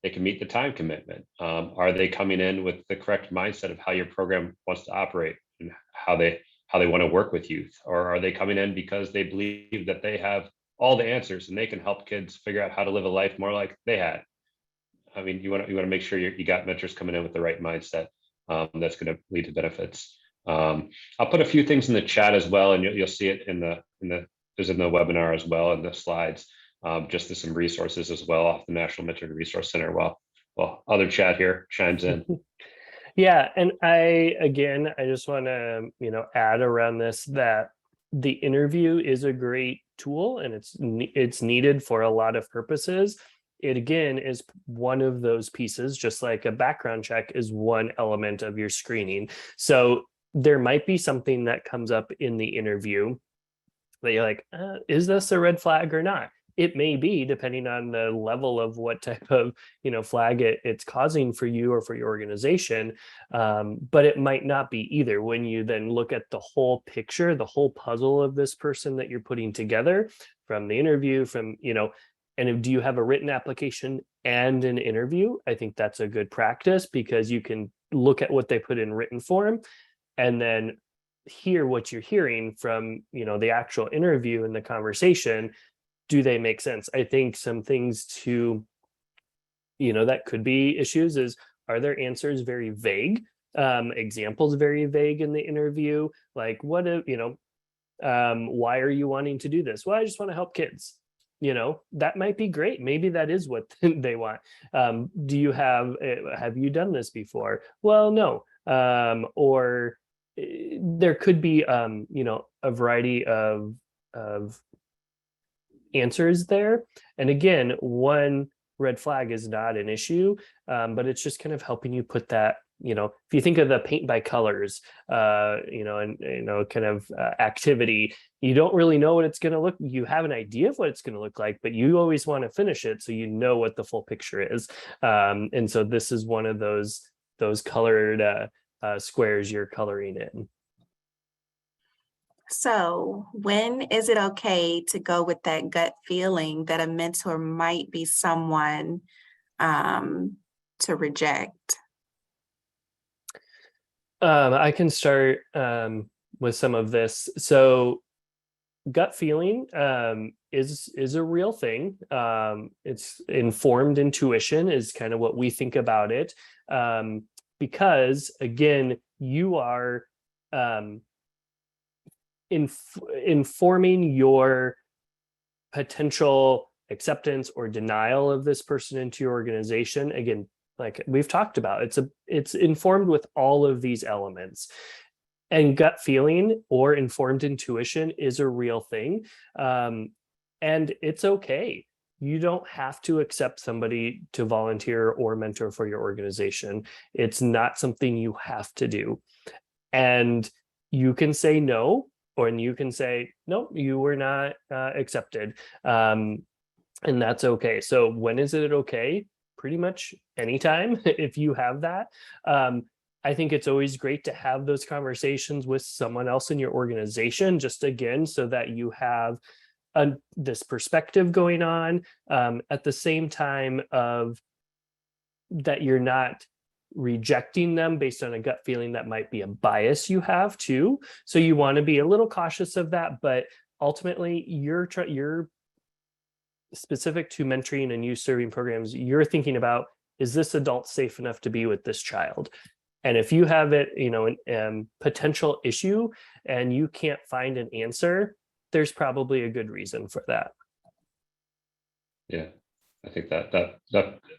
S3: they can meet the time commitment. Are they coming in with the correct mindset of how your program wants to operate and how they want to work with youth? Or are they coming in because they believe that they have all the answers and they can help kids figure out how to live a life more like they had? I mean, you want to make sure you got mentors coming in with the right mindset. That's going to lead to benefits. I'll put a few things in the chat as well, and you'll see it in the webinar as well, in the slides. Just as some resources as well off the National Mentoring Resource Center. While other chat here chimes in.
S2: Yeah, and I just want to add around this that the interview is a great tool and it's needed for a lot of purposes. It again is one of those pieces, just like a background check is one element of your screening. So there might be something that comes up in the interview that you're like, is this a red flag or not? It may be, depending on the level of what type of flag it's causing for you or for your organization, but it might not be either. When you then look at the whole picture, the whole puzzle of this person that you're putting together, from the interview, and do you have a written application and an interview? I think that's a good practice, because you can look at what they put in written form and then hear what you're hearing from the actual interview and the conversation. Do they make sense? I think some things to, that could be issues is, are their answers very vague? Examples very vague in the interview? Like, why are you wanting to do this? Well, I just want to help kids. That might be great. Maybe that is what they want. Do you have you done this before? Well, no. Or there could be, a variety of answers there. And again, one red flag is not an issue, but it's just kind of helping you put that, if you think of the paint by colors, activity, you don't really know what it's going to look. You have an idea of what it's going to look like, but you always want to finish it so you know what the full picture is. And so this is one of those colored squares you're coloring in.
S1: So when is it okay to go with that gut feeling that a mentor might be someone to reject?
S2: I can start with some of this. So gut feeling is a real thing. It's informed intuition is kind of what we think about it. Because again, you are informing your potential acceptance or denial of this person into your organization. Again, like we've talked about, it's informed with all of these elements. And gut feeling or informed intuition is a real thing. And it's okay. You don't have to accept somebody to volunteer or mentor for your organization. It's not something you have to do. And you can say no, or you can say, no, you were not accepted. And that's okay. So when is it okay? Pretty much anytime if you have that. I think it's always great to have those conversations with someone else in your organization, just again, so that you have this perspective going on at the same time of that you're not rejecting them based on a gut feeling that might be a bias you have too. So you want to be a little cautious of that, but ultimately you're specific to mentoring and youth serving programs. You're thinking about, is this adult safe enough to be with this child? And if you have it, an potential issue and you can't find an answer, there's probably a good reason for that.
S3: Yeah, I think that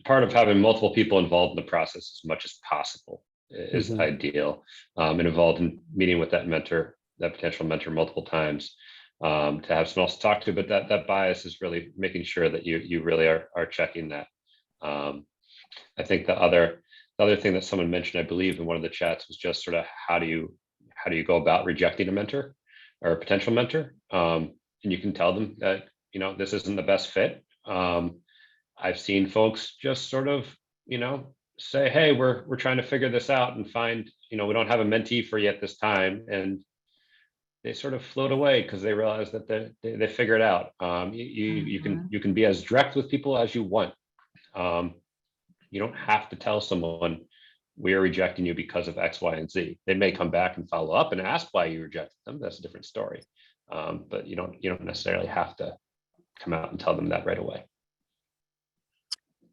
S3: part of having multiple people involved in the process as much as possible is ideal, and involved in meeting with that potential mentor multiple times, to have someone else to talk to. But that bias is really making sure that you really are checking that. I think the other thing that someone mentioned, I believe in one of the chats, was just sort of how do you go about rejecting a mentor or a potential mentor, and you can tell them that this isn't the best fit. I've seen folks just sort of say, hey, we're trying to figure this out and find, we don't have a mentee for you at this time, and they sort of float away because they realize that they figure it out. You can be as direct with people as you want. You don't have to tell someone we are rejecting you because of X, Y, and Z. They may come back and follow up and ask why you rejected them. That's a different story. But you don't necessarily have to come out and tell them that right away.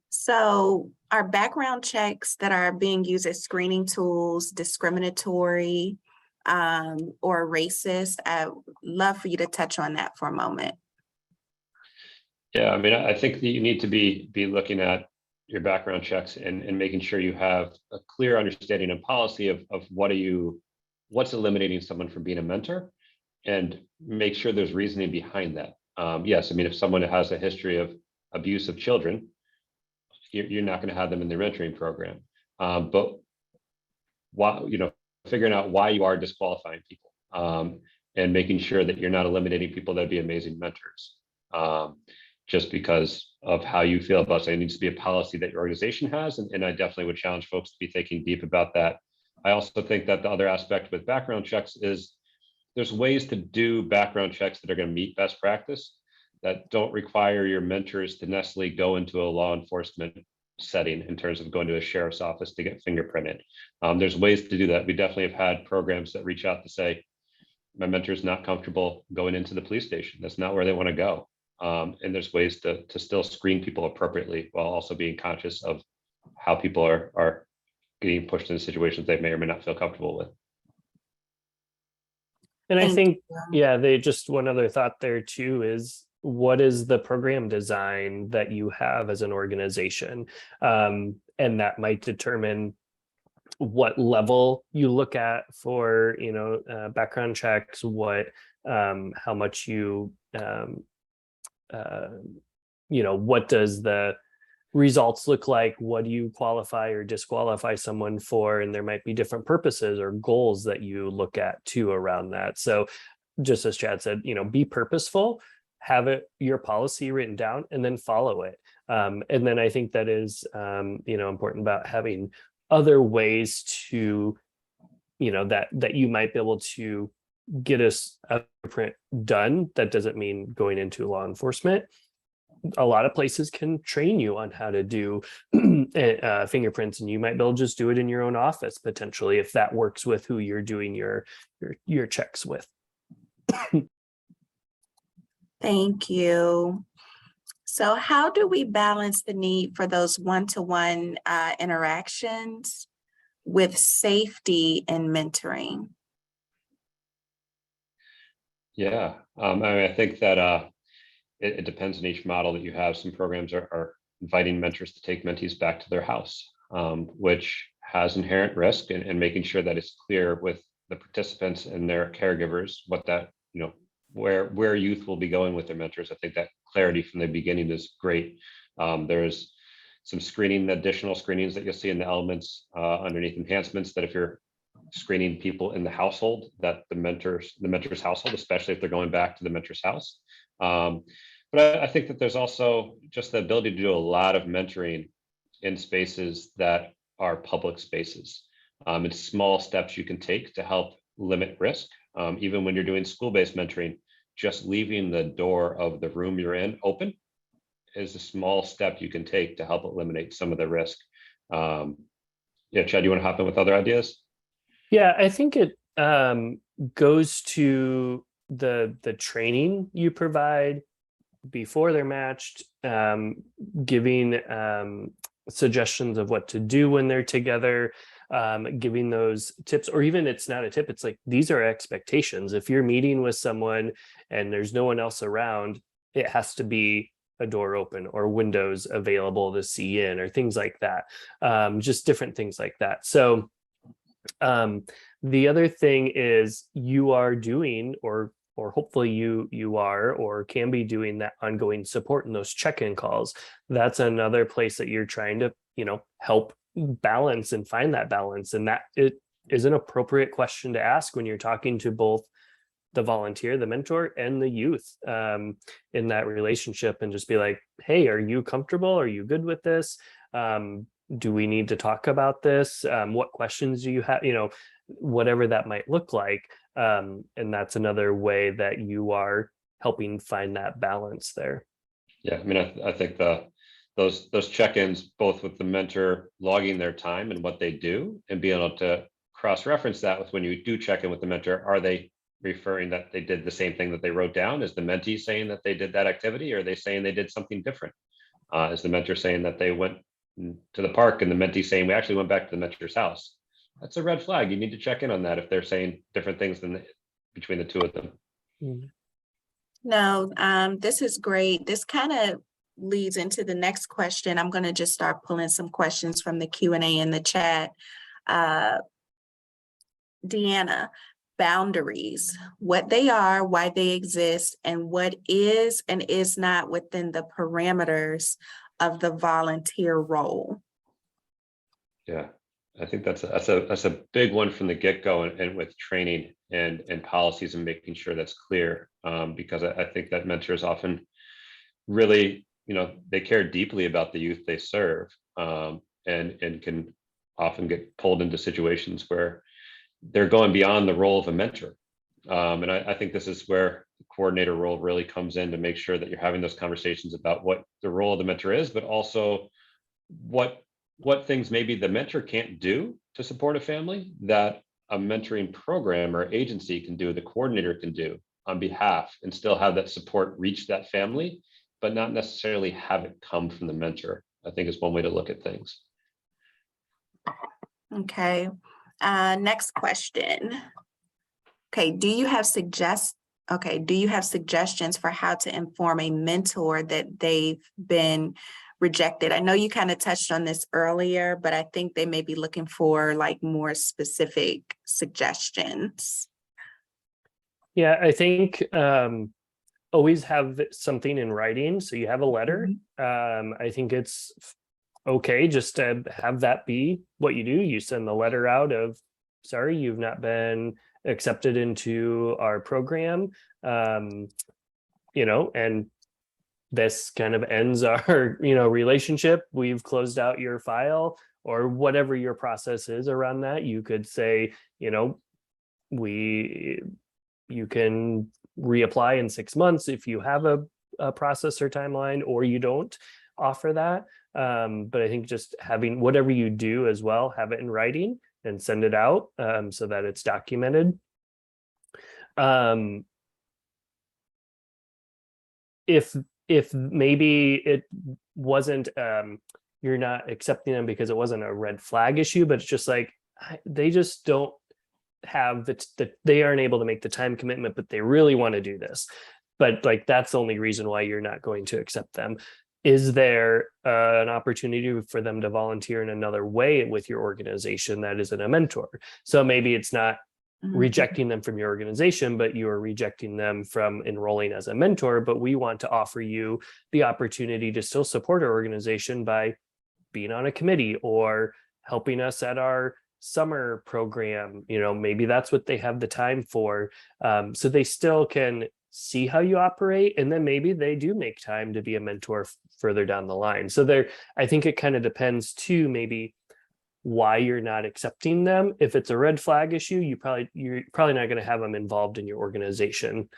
S1: So are background checks that are being used as screening tools discriminatory or racist? I'd love for you to touch on that for a moment.
S3: Yeah, I mean, I think that you need to be looking at your background checks and making sure you have a clear understanding and policy of what's eliminating someone from being a mentor, and make sure there's reasoning behind that. Yes, I mean, if someone has a history of abuse of children, you're not going to have them in the mentoring program. But why, figuring out why you are disqualifying people, and making sure that you're not eliminating people that'd be amazing mentors. Just because of how you feel about it. It needs to be a policy that your organization has. And I definitely would challenge folks to be thinking deep about that. I also think that the other aspect with background checks is there's ways to do background checks that are going to meet best practice, that don't require your mentors to necessarily go into a law enforcement setting in terms of going to a sheriff's office to get fingerprinted. There's ways to do that. We definitely have had programs that reach out to say, my mentor's not comfortable going into the police station. That's not where they want to go. And there's ways to still screen people appropriately while also being conscious of how people are getting pushed into situations they may or may not feel comfortable with.
S2: And I think, just one other thought there too is, what is the program design that you have as an organization? And that might determine what level you look at for, background checks, how much you, what does the results look like? What do you qualify or disqualify someone for? And there might be different purposes or goals that you look at too around that. So just as Chad said, be purposeful, have your policy written down, and then follow it. And then I think that is, important about having other ways to, that you might be able to get a print done. That doesn't mean going into law enforcement. A lot of places can train you on how to do fingerprints, and you might be able to just do it in your own office potentially, if that works with who you're doing your checks with.
S1: Thank you. So how do we balance the need for those one-to-one interactions with safety and mentoring?
S3: Yeah, I mean, I think that it depends on each model that you have. Some programs are inviting mentors to take mentees back to their house, which has inherent risk, and making sure that it's clear with the participants and their caregivers what that, where youth will be going with their mentors. I think that clarity from the beginning is great. There's some additional screenings that you'll see in the elements underneath enhancements, that if you're screening people in the household, that the mentor's household, especially if they're going back to the mentor's house. But I think that there's also just the ability to do a lot of mentoring in spaces that are public spaces. It's small steps you can take to help limit risk. Even when you're doing school-based mentoring, just leaving the door of the room you're in open is a small step you can take to help eliminate some of the risk. Yeah, Chad, you want to hop in with other ideas?
S2: Yeah, I think it goes to the training you provide before they're matched, giving suggestions of what to do when they're together, giving those tips, or even it's not a tip, it's like, these are expectations. If you're meeting with someone and there's no one else around, it has to be a door open or windows available to see in, or things like that. Just different things like that. So the other thing is, you are doing, or hopefully you are or can be doing, that ongoing support in those check-in calls. That's another place that you're trying to, help balance and find that balance. And that it is an appropriate question to ask when you're talking to both the volunteer, the mentor, and the youth in that relationship, and just be like, hey, are you comfortable? Are you good with this? Do we need to talk about this? What questions do you have? Whatever that might look like. And that's another way that you are helping find that balance there.
S3: Yeah, I mean, I think those check-ins, both with the mentor logging their time and what they do, and being able to cross-reference that with when you do check in with the mentor, are they referring that they did the same thing that they wrote down? Is the mentee saying that they did that activity, or are they saying they did something different? Is the mentor saying that they went to the park, and the mentee saying we actually went back to the mentor's house? That's a red flag. You need to check in on that if they're saying different things between the two of them.
S1: No, this is great. This kind of leads into the next question. I'm going to just start pulling some questions from the Q&A in the chat. Deanna, boundaries, what they are, why they exist, and what is and is not within the parameters of the volunteer role.
S3: Yeah, I think that's a big one from the get-go, and with training and policies, and making sure that's clear, because I think that mentors often really, they care deeply about the youth they serve, and can often get pulled into situations where they're going beyond the role of a mentor. And I think this is where the coordinator role really comes in, to make sure that you're having those conversations about what the role of the mentor is, but also what things maybe the mentor can't do to support a family that a mentoring program or agency can do, the coordinator can do on behalf, and still have that support reach that family, but not necessarily have it come from the mentor. I think is one way to look at things.
S1: Okay. Next question. Okay, do you have suggestions for how to inform a mentor that they've been rejected? I know you kind of touched on this earlier, but I think they may be looking for like more specific suggestions.
S2: Yeah, I think always have something in writing. So you have a letter. I think it's okay just to have that be what you do. You send the letter out of, sorry, you've not been accepted into our program, and this kind of ends our relationship. We've closed out your file, or whatever your process is around that. You could say, you can reapply in 6 months if you have a process or timeline, or you don't offer that. But I think just having whatever you do as well, have it in writing and send it out, so that it's documented. If maybe it wasn't, you're not accepting them because it wasn't a red flag issue, but it's just like, they just don't have that they aren't able to make the time commitment, but they really want to do this. But like, that's the only reason why you're not going to accept them. Is there an opportunity for them to volunteer in another way with your organization that isn't a mentor? So maybe it's not rejecting them from your organization, but you are rejecting them from enrolling as a mentor. But we want to offer you the opportunity to still support our organization by being on a committee or helping us at our summer program. Maybe that's what they have the time for. So they still can see how you operate, and then maybe they do make time to be a mentor further down the line. So I think it kind of depends too, maybe why you're not accepting them. If it's a red flag issue, you're probably not going to have them involved in your organization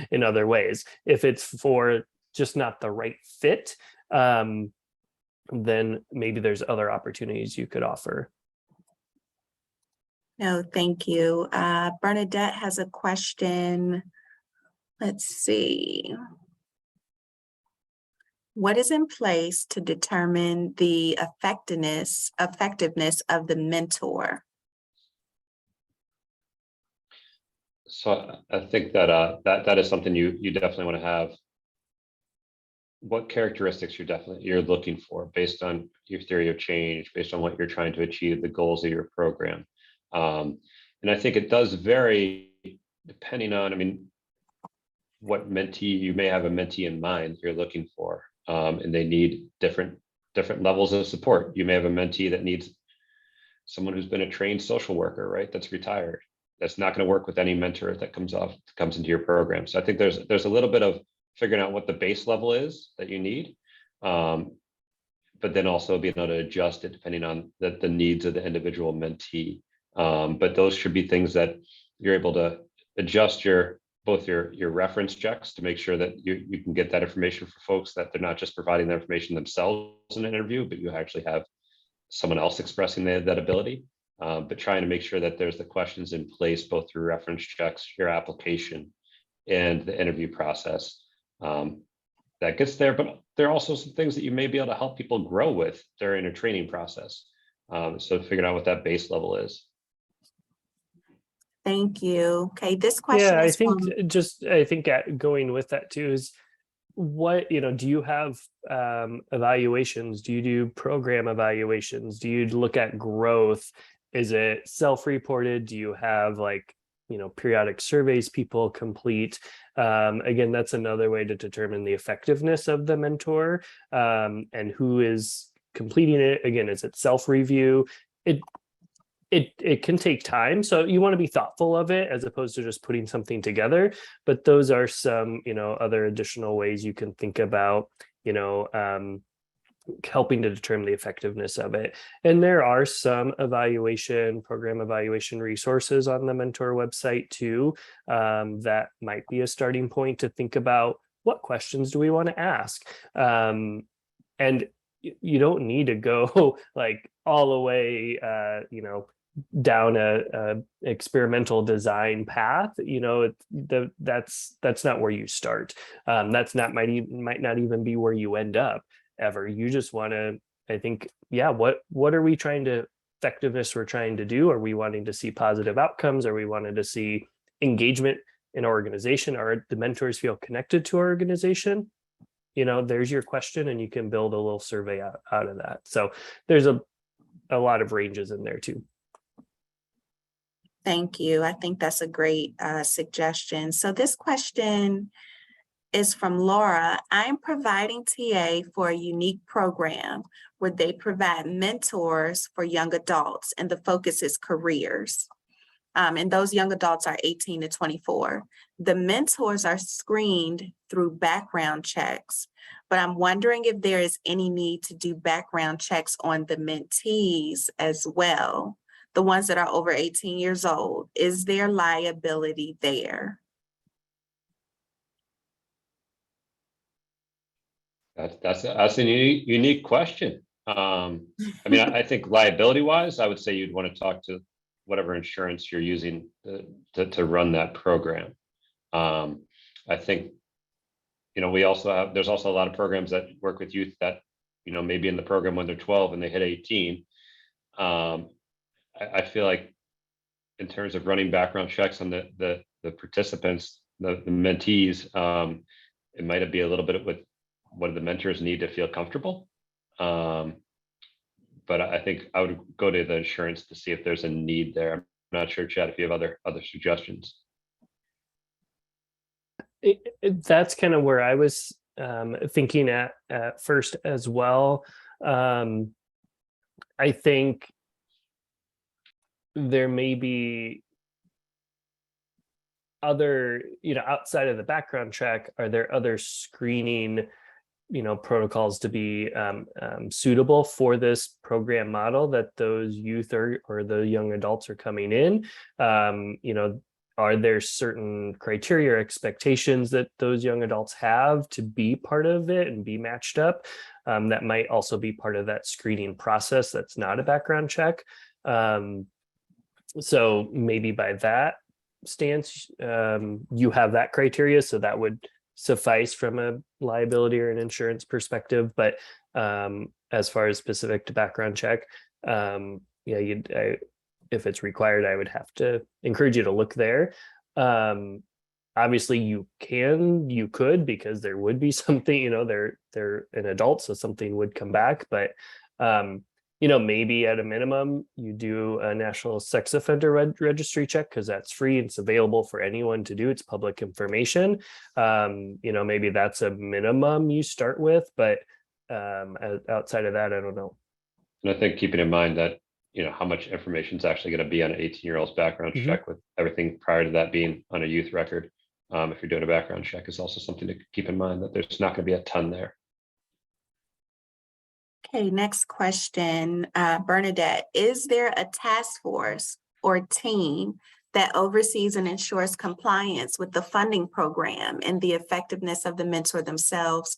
S2: in other ways. If it's for just not the right fit, then maybe there's other opportunities you could offer.
S1: No, thank you. Bernadette has a question. Let's see. What is in place to determine the effectiveness of the mentor?
S3: So I think that that is something you definitely want to have. What characteristics you're looking for based on your theory of change, based on what you're trying to achieve, the goals of your program. And I think it does vary depending on, what mentee, you may have a mentee in mind you're looking for, and they need different levels of support. You may have a mentee that needs someone who's been a trained social worker, right? That's retired. That's not going to work with any mentor that comes into your program. So I think there's a little bit of figuring out what the base level is that you need, but then also being able to adjust it depending on the needs of the individual mentee. But those should be things that you're able to adjust both your reference checks to make sure that you can get that information for folks, that they're not just providing the information themselves in an interview, but you actually have someone else expressing that ability. But trying to make sure that there's the questions in place, both through reference checks, your application, and the interview process. That gets there, but there are also some things that you may be able to help people grow with during a training process. So figuring out what that base level is.
S1: Thank you. Okay, this question
S2: Yeah,
S1: is
S2: I think going with that too is what, do you have evaluations? Do you do program evaluations? Do you look at growth? Is it self-reported? Do you have periodic surveys people complete? Again, that's another way to determine the effectiveness of the mentor, and who is completing it. Again, is it self-review? It can take time, so you want to be thoughtful of it as opposed to just putting something together. But those are some other additional ways you can think about helping to determine the effectiveness of it. And there are some program evaluation resources on the mentor website too, that might be a starting point to think about what questions do we want to ask. And you don't need to go all the way down a experimental design path. That's not where you start. Might not even be where you end up ever. You just want to, I think, what are we effectiveness we're trying to do? Are we wanting to see positive outcomes? Are we wanting to see engagement in our organization? Are the mentors feel connected to our organization? There's your question, and you can build a little survey out of that. So there's a lot of ranges in there too.
S1: Thank you. I think that's a great suggestion. So this question is from Laura. I'm providing TA for a unique program where they provide mentors for young adults, and the focus is careers. And those young adults are 18 to 24. The mentors are screened through background checks, but I'm wondering if there is any need to do background checks on the mentees as well, the ones that are over 18 years old. Is there liability there?
S3: That's a unique question. I think liability-wise, I would say you'd want to talk to whatever insurance you're using to run that program. I think, there's also a lot of programs that work with youth that, maybe in the program when they're 12 and they hit 18. I feel like in terms of running background checks on the participants, the mentees, it might be a little bit with what do the mentors need to feel comfortable. But I think I would go to the insurance to see if there's a need there. I'm not sure, Chad, if you have other suggestions.
S2: That's kind of where I was thinking at first as well. I think there may be other, outside of the background check, are there other screening, protocols to be suitable for this program model that those youth or the young adults are coming in? Are there certain criteria or expectations that those young adults have to be part of it and be matched up? That might also be part of that screening process that's not a background check. So maybe by that stance, you have that criteria, so that would suffice from a liability or an insurance perspective. But as far as specific to background check, if it's required, I would have to encourage you to look there. Obviously you could, because there would be something, they're an adult, so something would come back. But maybe at a minimum you do a national sex offender registry check, because that's free and it's available for anyone to do. It's public information. Maybe that's a minimum you start with, but outside of that, I don't know.
S3: And I think keeping in mind that how much information is actually going to be on an 18-year-old's background check, with everything prior to that being on a youth record. If you're doing a background check, is also something to keep in mind, that there's not going to be a ton there.
S1: Okay, next question, Bernadette. Is there a task force or team that oversees and ensures compliance with the funding program and the effectiveness of the mentor themselves,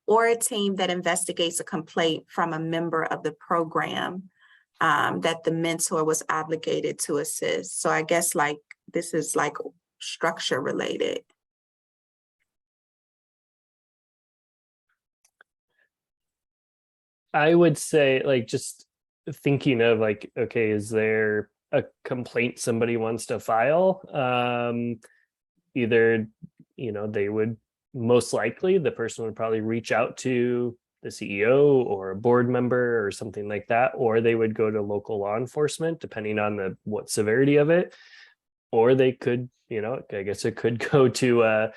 S1: or a team that investigates a complaint from a member of the program that the mentor was obligated to assist? So I guess this is structure related.
S2: I would say, just thinking of okay, is there a complaint somebody wants to file? Either, they would, most likely the person would probably reach out to the CEO or a board member or something like that, or they would go to local law enforcement, depending on what severity of it. Or they could, I guess it could go to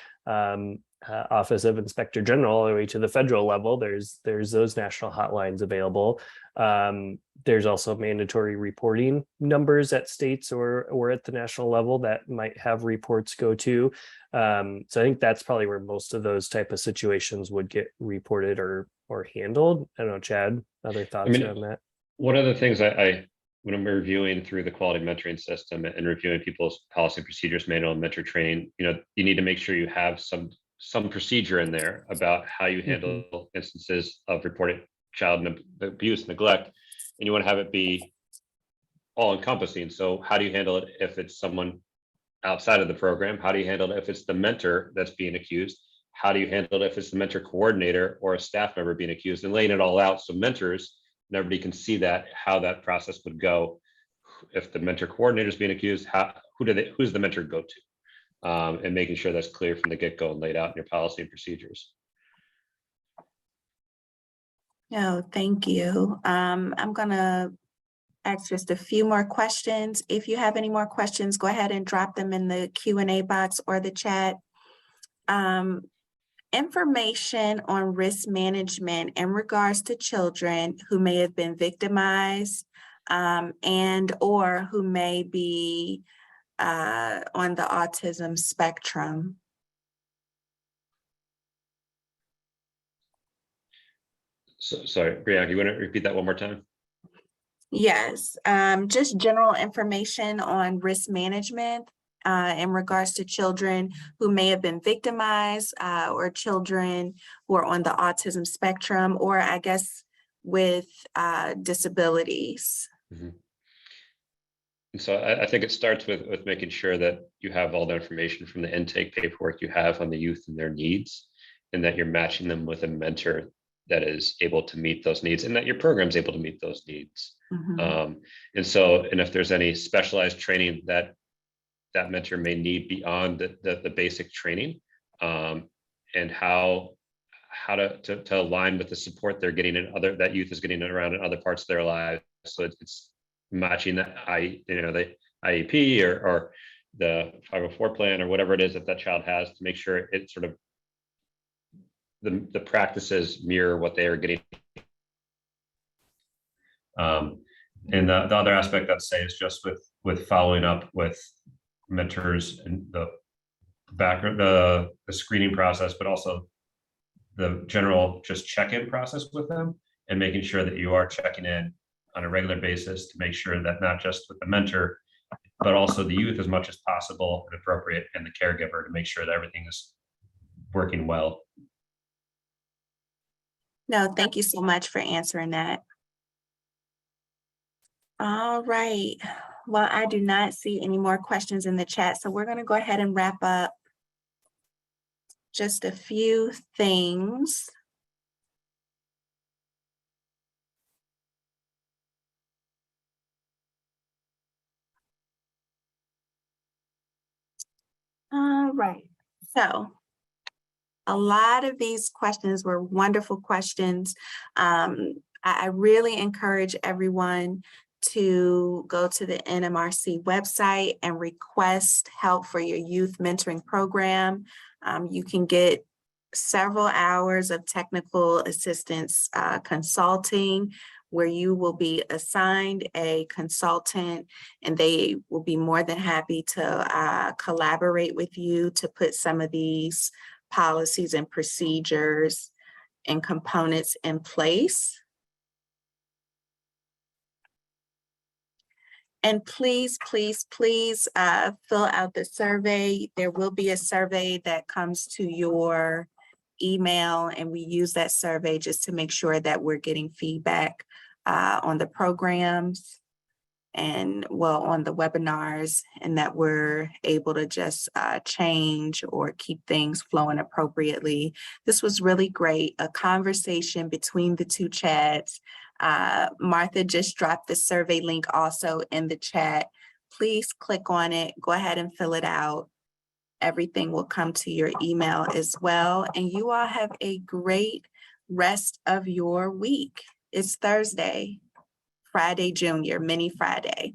S2: Office of Inspector General all the way to the federal level. There's those national hotlines available. There's also mandatory reporting numbers at states or at the national level that might have reports go to. So I think that's probably where most of those type of situations would get reported or handled. I don't know, Chad, other thoughts on that?
S3: One of the things when I'm reviewing through the quality mentoring system and reviewing people's policy procedures manual and mentor training, you need to make sure you have some procedure in there about how you handle instances of reported child abuse, neglect, and you want to have it be all encompassing. So how do you handle it if it's someone outside of the program? How do you handle it if it's the mentor that's being accused? How do you handle it if it's the mentor coordinator or a staff member being accused? And laying it all out so mentors and everybody can see how that process would go. If the mentor coordinator is being accused, who's the mentor go to? And making sure that's clear from the get-go and laid out in your policy and procedures.
S1: No, thank you. I'm gonna ask just a few more questions. If you have any more questions, go ahead and drop them in the Q&A box or the chat. Information on risk management in regards to children who may have been victimized and or who may be on the autism spectrum.
S3: So, sorry, Brianna, you want to repeat that one more time?
S1: Yes, just general information on risk management in regards to children who may have been victimized or children who are on the autism spectrum, or I guess with disabilities.
S3: Mm-hmm. And so I think it starts with making sure that you have all the information from the intake paperwork you have on the youth and their needs, and that you're matching them with a mentor that is able to meet those needs and that your program's able to meet those needs.
S1: Mhm.
S3: And if there's any specialized training that mentor may need beyond the basic training, and how to align with the support they're getting that youth is getting around in other parts of their lives. So it's matching the the IEP or the 504 plan or whatever it is that child has, to make sure it sort of the practices mirror what they are getting. And the other aspect I'd say is just with following up with mentors and the screening process, but also the general just check-in process with them, and making sure that you are checking in on a regular basis to make sure that not just with the mentor, but also the youth as much as possible and appropriate, and the caregiver, to make sure that everything is working well.
S1: No, thank you so much for answering that. All right. Well, I do not see any more questions in the chat, so we're going to go ahead and wrap up. Just a few things. All right. So a lot of these questions were wonderful questions. I really encourage everyone to go to the NMRC website and request help for your youth mentoring program. You can get several hours of technical assistance consulting, where you will be assigned a consultant, and they will be more than happy to collaborate with you to put some of these policies and procedures and components in place. And please, please, please fill out the survey. There will be a survey that comes to your email, and we use that survey just to make sure that we're getting feedback on the programs and on the webinars, and that we're able to just change or keep things flowing appropriately. This was really great, a conversation between the two chats. Martha just dropped the survey link also in the chat. Please click on it, go ahead and fill it out. Everything will come to your email as well. And you all have a great rest of your week. It's Thursday, Friday Junior, Mini Friday.